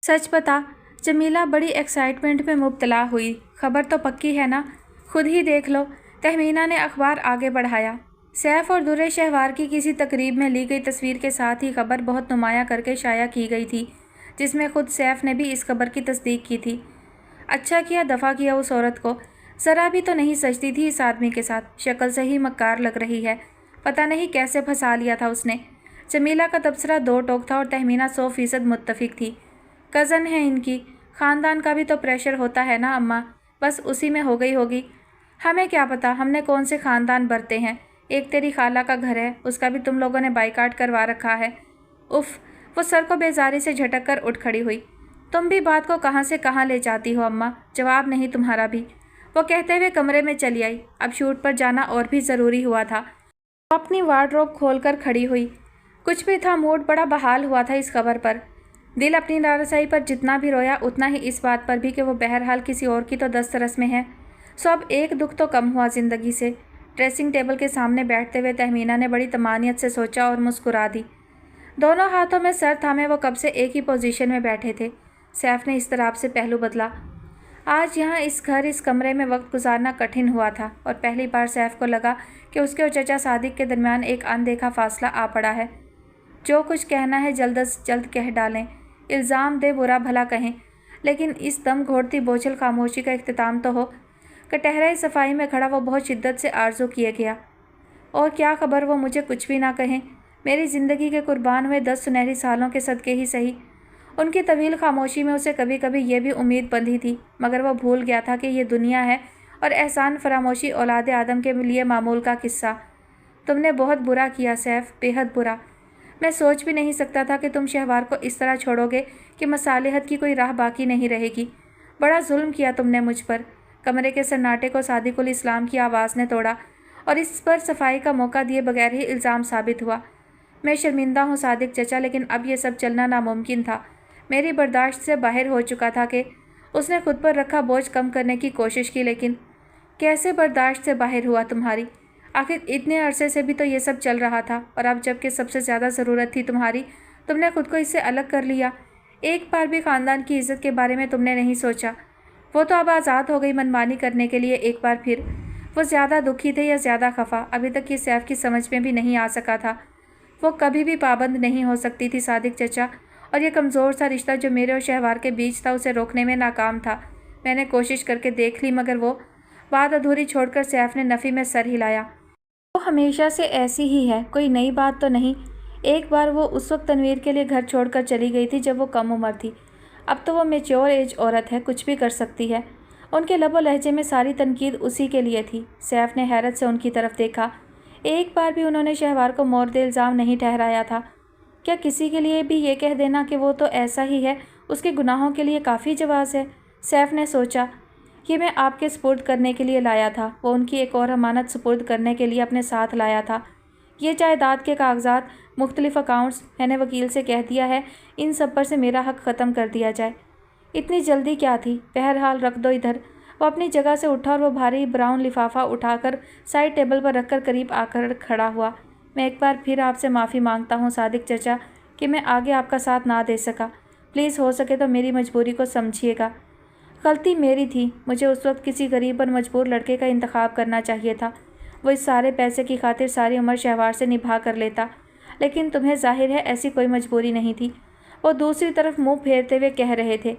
सच बता, जमीला बड़ी एक्साइटमेंट में मुब्तला हुई। खबर तो पक्की है ना? खुद ही देख लो। तहमीना ने अखबार आगे बढ़ाया। सैफ और दुर्रे शहवार की किसी तकरीब में ली गई तस्वीर के साथ ही खबर बहुत नुमाया करके शाया की गई थी, जिसमें खुद सैफ ने भी इस खबर की तस्दीक की थी। अच्छा किया दफ़ा किया उस औरत को। ज़रा भी तो नहीं सजती थी इस आदमी के साथ। शक्ल से ही मक्कार लग रही है। पता नहीं कैसे फंसा लिया था उसने। जमीला का तबसरा दो टोक था और तहमीना 100% मुत्तफिक थी। कज़न है इनकी, ख़ानदान का भी तो प्रेशर होता है ना अम्मा, बस उसी में हो गई होगी। हमें क्या पता हमने कौन से ख़ानदान बरते हैं। एक तेरी खाला का घर है, उसका भी तुम लोगों ने बाइकाट करवा रखा है। उफ़, वो सर को बेजारी से झटक कर उठ खड़ी हुई। तुम भी बात को कहाँ से कहाँ ले जाती हो अम्मा, जवाब नहीं तुम्हारा भी। वो कहते हुए कमरे में चली आई। अब शूट पर जाना और भी ज़रूरी हुआ था। वो अपनी वार्डरोब खोल कर खड़ी हुई। कुछ भी था, मूड बड़ा बहाल हुआ था इस खबर पर। दिल अपनी नारसाई पर जितना भी रोया उतना ही इस बात पर भी कि वो बहरहाल किसी और की तो दस्तरस में है। सो अब एक दुख तो कम हुआ ज़िंदगी से। ड्रेसिंग टेबल के सामने बैठते हुए तहमीना ने बड़ी तमानियत से सोचा और मुस्कुरा दी। दोनों हाथों में सर थामे वो कब से एक ही पोजीशन में बैठे थे। सैफ ने इस तरह से पहलू बदला। आज यहाँ इस कमरे में वक्त गुजारना कठिन हुआ था और पहली बार सैफ को लगा कि उसके और चचा सादिक के दरमियान एक अनदेखा फासला आ पड़ा है। जो कुछ कहना है जल्द अज जल्द कह डालें, इल्ज़ाम दे बुरा भला कहें, लेकिन इस दम घोटती बोझल खामोशी का इख्तिताम तो हो। कटहरे सफाई में खड़ा वो बहुत शिद्दत से आरज़ू किए गया। और क्या खबर वो मुझे कुछ भी ना कहें, मेरी ज़िंदगी के कुर्बान हुए 10 सुनहरी सालों के सदक़े ही सही। उनकी तवील खामोशी में उसे कभी कभी ये भी उम्मीद बंधी थी, मगर वह भूल गया था कि ये दुनिया है और एहसान फरामोशी औलाद आदम के लिए मामूल का किस्सा। तुमने बहुत बुरा किया सैफ, बेहद बुरा। मैं सोच भी नहीं सकता था कि तुम शहवार को इस तरह छोड़ोगे कि मसालिहत की कोई राह बाकी नहीं रहेगी। बड़ा जुल्म किया तुमने मुझ पर। कमरे के सन्नाटे को सादिकुल इस्लाम की आवाज़ ने तोड़ा और इस पर सफाई का मौका दिए बगैर ही इल्ज़ाम साबित हुआ। मैं शर्मिंदा हूँ सादिक चचा, लेकिन अब ये सब चलना नामुमकिन था। मेरी बर्दाश्त से बाहर हो चुका था कि उसने खुद पर रखा बोझ कम करने की कोशिश की, लेकिन कैसे बर्दाश्त से बाहर हुआ तुम्हारी? आखिर इतने अरसे से भी तो ये सब चल रहा था और अब जबकि सबसे ज़्यादा ज़रूरत थी तुम्हारी, तुमने खुद को इससे अलग कर लिया। एक बार भी ख़ानदान की इज़्ज़त के बारे में तुमने नहीं सोचा। वो तो अब आज़ाद हो गई मनमानी करने के लिए। एक बार फिर वो ज़्यादा दुखी थे या ज़्यादा खफा, अभी तक ये सैफ की समझ में भी नहीं आ सका था। वो कभी भी पाबंद नहीं हो सकती थी सादिक चचा, और ये कमज़ोर सा रिश्ता जो मेरे और शहवार के बीच था उसे रोकने में नाकाम था। मैंने कोशिश करके देख ली, मगर वो बात अधूरी छोड़कर सैफ ने नफ़ी में सर हिलाया। वो हमेशा से ऐसी ही है, कोई नई बात तो नहीं। एक बार वो उस वक्त तनवीर के लिए घर छोड़कर चली गई थी जब वो कम उम्र थी। अब तो वो मैच्योर एज औरत है, कुछ भी कर सकती है। उनके लबो लहजे में सारी तनकीद उसी के लिए थी। सैफ ने हैरत से उनकी तरफ देखा। एक बार भी उन्होंने शहवार को मोर्द इल्ज़ाम नहीं ठहराया था। क्या किसी के लिए भी ये कह देना कि वो तो ऐसा ही है, उसके गुनाहों के लिए काफ़ी जवाज़ है? सैफ ने सोचा, ये मैं आपके सुपुर्द करने के लिए लाया था। वो उनकी एक और अमानत सुपुर्द करने के लिए अपने साथ लाया था। ये जायदाद के कागजात, मुख्तलिफ अकाउंट्स, मैंने वकील से कह दिया है इन सब पर से मेरा हक़ ख़त्म कर दिया जाए। इतनी जल्दी क्या थी? बहरहाल रख दो इधर। वो अपनी जगह से उठा और वो भारी ब्राउन लिफाफा उठाकर साइड टेबल पर रखकर करीब आकर खड़ा हुआ। मैं एक बार फिर आपसे माफ़ी मांगता हूँ सादिक चचा कि मैं आगे आपका साथ ना दे सका। प्लीज़ हो सके तो मेरी मजबूरी को समझिएगा। गलती मेरी थी, मुझे उस वक्त किसी गरीब और मजबूर लड़के का इंतखाब करना चाहिए था। वो इस सारे पैसे की खातिर सारी उम्र शहवार से निभा कर लेता, लेकिन तुम्हें जाहिर है ऐसी कोई मजबूरी नहीं थी। वो दूसरी तरफ मुँह फेरते हुए कह रहे थे।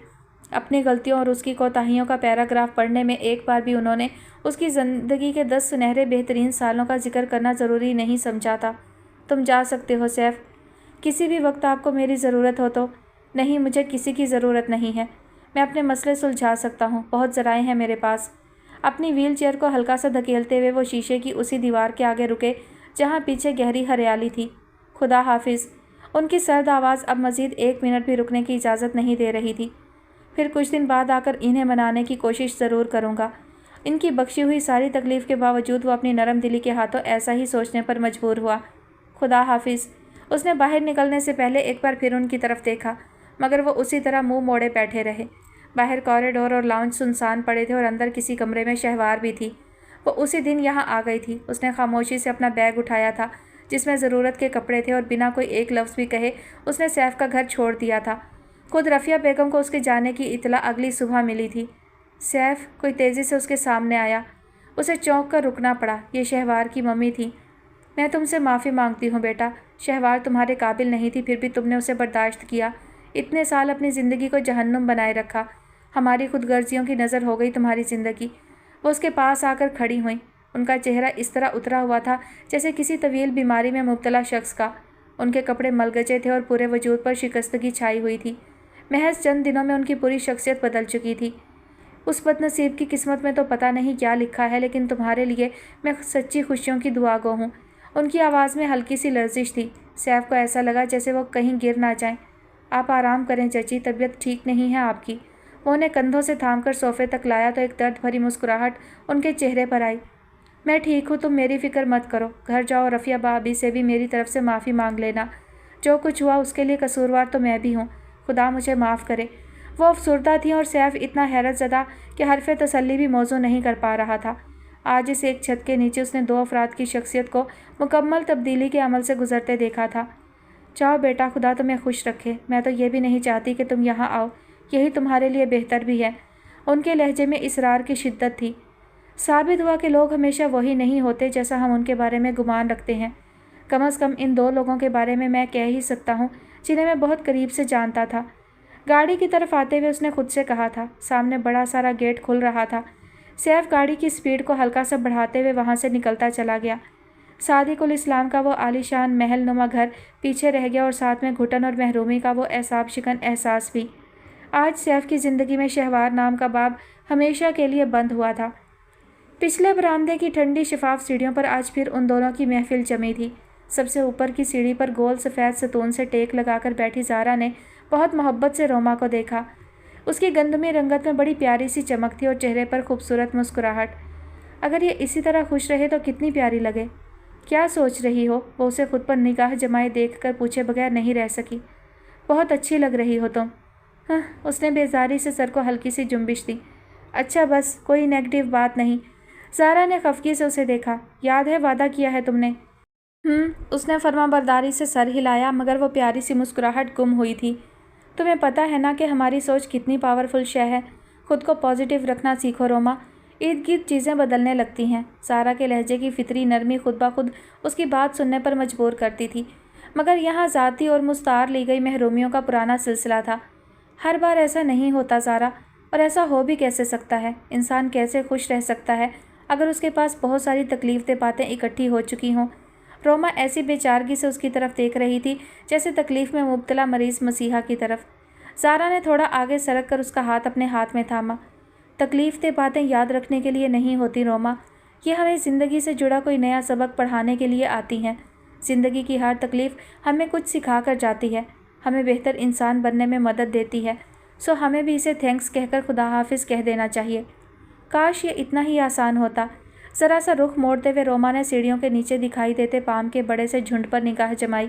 अपनी गलतियों और उसकी कोताहियों का पैराग्राफ पढ़ने में एक बार भी उन्होंने उसकी ज़िंदगी के 10 सुनहरे बेहतरीन सालों का जिक्र करना ज़रूरी नहीं समझा था। तुम जा सकते हो सैफ, किसी भी वक्त आपको मेरी ज़रूरत हो तो। नहीं, मुझे किसी की ज़रूरत नहीं है। मैं अपने मसले सुलझा सकता हूँ, बहुत ज़राए हैं मेरे पास। अपनी व्हील चेयर को हल्का सा धकेलते हुए वो शीशे की उसी दीवार के आगे रुके जहाँ पीछे गहरी हरियाली थी। खुदा हाफिज़। ان کی سرد آواز اب مزید 1 منٹ بھی رکنے کی اجازت نہیں دے رہی تھی۔ پھر کچھ دن بعد آ کر انہیں منانے کی کوشش ضرور کروں گا۔ ان کی بخشی ہوئی ساری تکلیف کے باوجود وہ اپنی نرم دلی کے ہاتھوں ایسا ہی سوچنے پر مجبور ہوا۔ خدا حافظ۔ اس نے باہر نکلنے سے پہلے ایک بار پھر ان کی طرف دیکھا، مگر وہ اسی طرح منہ موڑے بیٹھے رہے۔ باہر کوریڈور اور لاؤنج سنسان پڑے تھے اور اندر کسی کمرے میں شہوار بھی تھی۔ وہ اسی دن یہاں آ گئی تھی۔ اس نے خاموشی سے اپنا بیگ اٹھایا تھا جس میں ضرورت کے کپڑے تھے اور بنا کوئی ایک لفظ بھی کہے اس نے سیف کا گھر چھوڑ دیا تھا۔ خود رفیہ بیگم کو اس کے جانے کی اطلاع اگلی صبح ملی تھی۔ سیف کوئی تیزی سے اس کے سامنے آیا۔ اسے چونک کر رکنا پڑا۔ یہ شہوار کی ممی تھی۔ میں تم سے معافی مانگتی ہوں بیٹا۔ شہوار تمہارے قابل نہیں تھی، پھر بھی تم نے اسے برداشت کیا۔ اتنے سال اپنی زندگی کو جہنم بنائے رکھا۔ ہماری خود غرضیوں کی نظر ہو گئی تمہاری زندگی۔ وہ اس کے پاس آ کر کھڑی ہوئیں۔ ان کا چہرہ اس طرح اترا ہوا تھا جیسے کسی طویل بیماری میں مبتلا شخص کا۔ ان کے کپڑے ملگچے تھے اور پورے وجود پر شکستگی چھائی ہوئی تھی۔ محض چند دنوں میں ان کی پوری شخصیت بدل چکی تھی۔ اس بد نصیب کی قسمت میں تو پتہ نہیں کیا لکھا ہے، لیکن تمہارے لیے میں سچی خوشیوں کی دعا گو ہوں۔ ان کی آواز میں ہلکی سی لرزش تھی۔ سیف کو ایسا لگا جیسے وہ کہیں گر نہ جائیں۔ آپ آرام کریں چچی، طبیعت ٹھیک نہیں ہے آپ کی۔ وہ انہیں کندھوں سے تھام کر صوفے تک لایا تو ایک درد بھری مسکراہٹ ان کے چہرے پر آئی۔ میں ٹھیک ہوں، تم میری فکر مت کرو۔ گھر جاؤ، رفیہ بھابھی سے بھی میری طرف سے معافی مانگ لینا۔ جو کچھ ہوا اس کے لیے قصوروار تو میں بھی ہوں۔ خدا مجھے معاف کرے۔ وہ افسردہ تھیں اور سیف اتنا حیرت زدہ کہ حرف تسلی بھی موزوں نہیں کر پا رہا تھا۔ آج اس ایک چھت کے نیچے اس نے 2 افراد کی شخصیت کو مکمل تبدیلی کے عمل سے گزرتے دیکھا تھا۔ جاؤ بیٹا، خدا تمہیں خوش رکھے۔ میں تو یہ بھی نہیں چاہتی کہ تم یہاں آؤ، یہی تمہارے لیے بہتر بھی ہے۔ ان کے لہجے میں اصرار کی شدت تھی۔ ثابت ہوا کہ لوگ ہمیشہ وہی نہیں ہوتے جیسا ہم ان کے بارے میں گمان رکھتے ہیں۔ کم از کم ان 2 لوگوں کے بارے میں کہہ ہی سکتا ہوں جنہیں میں بہت قریب سے جانتا تھا۔ گاڑی کی طرف آتے ہوئے اس نے خود سے کہا تھا۔ سامنے بڑا سارا گیٹ کھل رہا تھا۔ سیف گاڑی کی سپیڈ کو ہلکا سا بڑھاتے ہوئے وہاں سے نکلتا چلا گیا۔ صادق الاسلام کا وہ عالی شان محل نما گھر پیچھے رہ گیا اور ساتھ میں گھٹن اور محرومی کا وہ اعصاب شکن احساس بھی۔ آج سیف کی زندگی میں شہوار نام کا باب ہمیشہ کے لیے بند ہوا تھا۔ پچھلے برآمدے کی ٹھنڈی شفاف سیڑھیوں پر آج پھر ان دونوں کی محفل جمی تھی۔ سب سے اوپر کی سیڑھی پر گول سفید ستون سے ٹیک لگا کر بیٹھی زارا نے بہت محبت سے روما کو دیکھا۔ اس کی گندمی رنگت میں بڑی پیاری سی چمک تھی اور چہرے پر خوبصورت مسکراہٹ۔ اگر یہ اسی طرح خوش رہے تو کتنی پیاری لگے۔ کیا سوچ رہی ہو؟ وہ اسے خود پر نگاہ جمائے دیکھ کر پوچھے بغیر نہیں رہ سکی۔ بہت اچھی لگ رہی ہو تم۔ ہاں، اس نے بیزاری سے سر کو ہلکی سی جنبش دی۔ اچھا بس، کوئی نیگیٹو بات نہیں۔ زارا نے خفگی سے اسے دیکھا۔ یاد ہے وعدہ کیا ہے تم نے؟ اس نے فرما برداری سے سر ہلایا، مگر وہ پیاری سی مسکراہٹ گم ہوئی تھی۔ تمہیں پتہ ہے نا کہ ہماری سوچ کتنی پاورفل شے ہے۔ خود کو پازیٹیو رکھنا سیکھو روما، ارد گرد چیزیں بدلنے لگتی ہیں۔ زارا کے لہجے کی فطری نرمی خود بخود اس کی بات سننے پر مجبور کرتی تھی، مگر یہاں ذاتی اور مستعار لی گئی محرومیوں کا پرانا سلسلہ تھا۔ ہر بار ایسا نہیں ہوتا زارا، اور ایسا ہو بھی کیسے سکتا ہے؟ انسان کیسے خوش رہ سکتا ہے اگر اس کے پاس بہت ساری تکلیف دہ باتیں اکٹھی ہو چکی ہوں؟ روما ایسی بے چارگی سے اس کی طرف دیکھ رہی تھی جیسے تکلیف میں مبتلا مریض مسیحا کی طرف۔ زارا نے تھوڑا آگے سرک کر اس کا ہاتھ اپنے ہاتھ میں تھاما۔ تکلیف دہ باتیں یاد رکھنے کے لیے نہیں ہوتی روما، یہ ہمیں زندگی سے جڑا کوئی نیا سبق پڑھانے کے لیے آتی ہیں۔ زندگی کی ہر تکلیف ہمیں کچھ سکھا کر جاتی ہے، ہمیں بہتر انسان بننے میں مدد دیتی ہے، سو ہمیں بھی اسے تھینکس کہہ کر خدا حافظ کہہ دینا چاہیے۔ کاش یہ اتنا ہی آسان ہوتا۔ ذرا سا رخ موڑتے ہوئے روما نے سیڑھیوں کے نیچے دکھائی دیتے پام کے بڑے سے جھنڈ پر نگاہ جمائی۔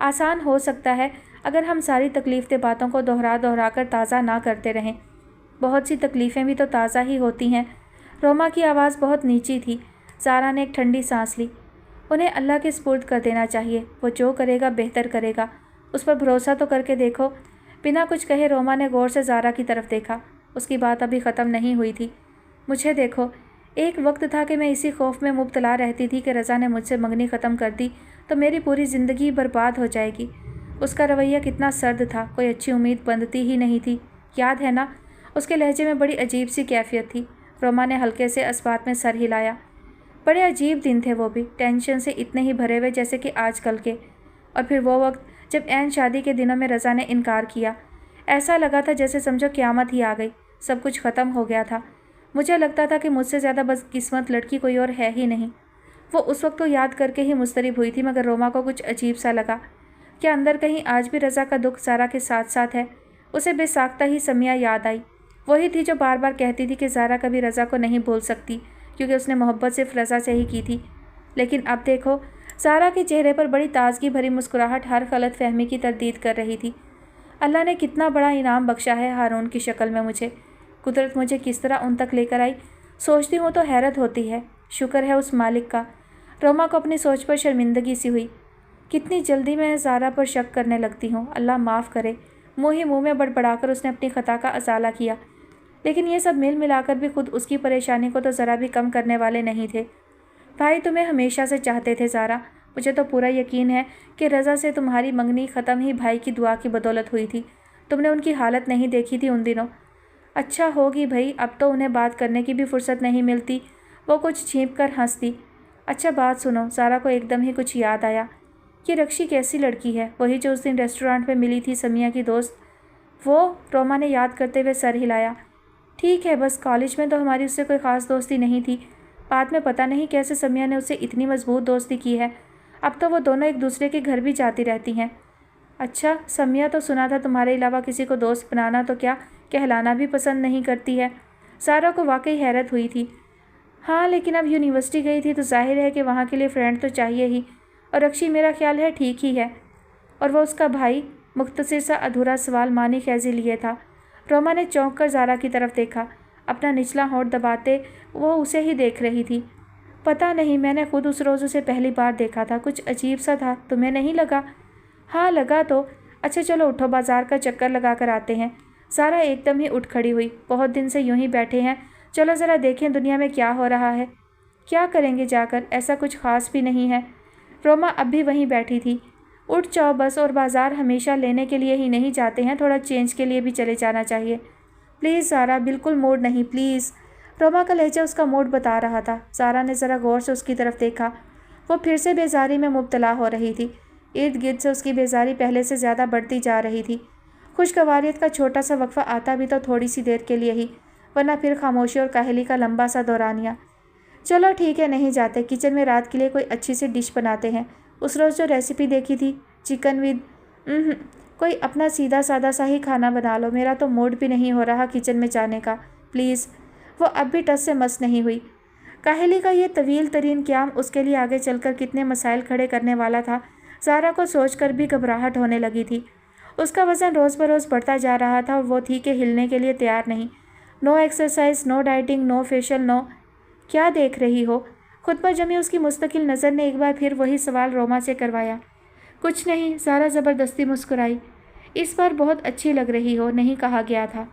آسان ہو سکتا ہے اگر ہم ساری تکلیف دہ باتوں کو دوہرا کر تازہ نہ کرتے رہیں۔ بہت سی تکلیفیں بھی تو تازہ ہی ہوتی ہیں۔ روما کی آواز بہت نیچی تھی۔ زارا نے ایک ٹھنڈی سانس لی۔ انہیں اللہ کے سپرد کر دینا چاہیے، وہ جو کرے گا بہتر کرے گا، اس پر بھروسہ تو کر کے دیکھو۔ بنا کچھ کہے روما نے غور سے زارا کی طرف دیکھا۔ اس کی بات ابھی ختم نہیں ہوئی تھی۔ مجھے دیکھو، ایک وقت تھا کہ میں اسی خوف میں مبتلا رہتی تھی کہ رضا نے مجھ سے منگنی ختم کر دی تو میری پوری زندگی برباد ہو جائے گی۔ اس کا رویہ کتنا سرد تھا، کوئی اچھی امید بندتی ہی نہیں تھی، یاد ہے نا؟ اس کے لہجے میں بڑی عجیب سی کیفیت تھی۔ روما نے ہلکے سے اسبات میں سر ہلایا۔ بڑے عجیب دن تھے وہ بھی، ٹینشن سے اتنے ہی بھرے ہوئے جیسے کہ آج کل کے۔ اور پھر وہ وقت جب عین شادی کے دنوں میں رضا نے انکار کیا، ایسا لگا تھا جیسے سمجھو قیامت ہی آ گئی، سب کچھ ختم ہو گیا تھا۔ مجھے لگتا تھا کہ مجھ سے زیادہ بدقسمت لڑکی کوئی اور ہے ہی نہیں۔ وہ اس وقت تو یاد کر کے ہی مضطرب ہوئی تھی، مگر روما کو کچھ عجیب سا لگا۔ क्या अंदर कहीं आज भी रज़ा का दुख ज़ारा के साथ साथ है? उसे बेसाख्ता ही समिया याद आई। वही थी जो बार बार कहती थी कि ज़ारा कभी रज़ा को नहीं भूल सकती क्योंकि उसने मोहब्बत सिर्फ रज़ा से ही की थी। लेकिन अब देखो, ज़ारा के चेहरे पर बड़ी ताजगी भरी मुस्कुराहट हर गलत फहमी की तरदीद कर रही थी। अल्लाह ने कितना बड़ा इनाम बख्शा है हारून की शक्ल में मुझे। कुदरत मुझे किस तरह उन तक लेकर आई, सोचती हूँ तो हैरत होती है। शुक्र है उस मालिक का। रोमा को अपनी सोच पर शर्मिंदगी सी हुई। कितनी जल्दी मैं ज़ारा पर शक करने लगती हूँ, अल्लाह माफ़ करे। मुँह ही मुँह में बड़बड़ाकर उसने अपनी ख़ता का अजाला किया। लेकिन ये सब मिल मिलाकर भी खुद उसकी परेशानी को तो ज़रा भी कम करने वाले नहीं थे। भाई तुम्हें हमेशा से चाहते थे ज़ारा। मुझे तो पूरा यकीन है कि रज़ा से तुम्हारी मंगनी ख़त्म ही भाई की दुआ की बदौलत हुई थी। तुमने उनकी हालत नहीं देखी थी उन दिनों। अच्छा होगी भाई, अब तो उन्हें बात करने की भी फुर्सत नहीं मिलती। वो कुछ छींप कर हंसती। अच्छा बात सुनो, ज़ारा को एकदम ही कुछ याद आया। ये रक्षी कैसी लड़की है? वही जो उस दिन रेस्टोरेंट में मिली थी, समिया की दोस्त। वो? रोमा ने याद करते हुए सर हिलाया। ठीक है, बस कॉलेज में तो हमारी उससे कोई ख़ास दोस्ती नहीं थी। बाद में पता नहीं कैसे समिया ने उससे इतनी मजबूत दोस्ती की है। अब तो वो दोनों एक दूसरे के घर भी जाती रहती हैं। अच्छा, समिया तो सुना था तुम्हारे अलावा किसी को दोस्त बनाना तो क्या कहलाना भी पसंद नहीं करती है। ज़ारा को वाकई हैरत हुई थी। हाँ, लेकिन अब यूनिवर्सिटी गई थी तो जाहिर है कि वहाँ के लिए फ्रेंड तो चाहिए ही। और रक्षी मेरा ख्याल है ठीक ही है। और वो उसका भाई? मुख्तसर सा अधूरा सवाल मानी खैजी लिए था। रोमा ने चौंक कर ज़ारा की तरफ देखा। अपना निचला होंठ दबाते वो उसे ही देख रही थी। पता नहीं, मैंने खुद उस रोज़ उसे पहली बार देखा था। कुछ अजीब सा था, तुम्हें नहीं लगा? हाँ लगा तो। अच्छा चलो उठो, बाज़ार का चक्कर लगा कर आते हैं। ज़ारा एकदम ही उठ खड़ी हुई। बहुत दिन से यूं ही बैठे हैं, चलो ज़रा देखें दुनिया में क्या हो रहा है। क्या करेंगे जाकर? ऐसा कुछ ख़ास भी नहीं है। रोमा अब भी वहीं बैठी थी। उठ जाओ बस, और बाज़ार हमेशा लेने के लिए ही नहीं जाते हैं, थोड़ा चेंज के लिए भी चले जाना चाहिए। प्लीज़ ज़ारा, बिल्कुल मूड नहीं, प्लीज़। रोमा का लहजा उसका मूड बता रहा था। ज़ारा ने ज़रा गौर से उसकी तरफ देखा। वो फिर से बेजारी में मुब्तला हो रही थी। इर्द गिर्द से उसकी बेजारी पहले से ज़्यादा बढ़ती जा रही थी। खुशगवारियत का छोटा सा वक्फा आता भी तो थोड़ी सी देर के लिए ही, वरना फिर खामोशी और काहली का लंबा सा दौरानिया। चलो ठीक है, नहीं जाते। किचन में रात के लिए कोई अच्छी सी डिश बनाते हैं। उस रोज़ जो रेसिपी देखी थी, चिकन विद कोई अपना सीधा सादा सा ही खाना बना लो। मेरा तो मूड भी नहीं हो रहा किचन में जाने का, प्लीज़। वो अब भी टस से मस नहीं हुई। काहली का ये तवील तरीन क़याम उसके लिए आगे चलकर कितने मसाइल खड़े करने वाला था, ज़ारा को सोचकर भी घबराहट होने लगी थी। उसका वज़न रोज़ बरोज़ बढ़ता जा रहा था और वो थी कि हिलने के लिए तैयार नहीं। No exercise, no dieting, no facial, no. क्या देख रही हो? खुद पर जमी उसकी मुस्तकिल नज़र ने एक बार फिर वही सवाल रोमा से करवाया। कुछ नहीं, ज़ारा ज़बरदस्ती मुस्कुराई। इस बार बहुत अच्छी लग रही हो, नहीं कहा गया था।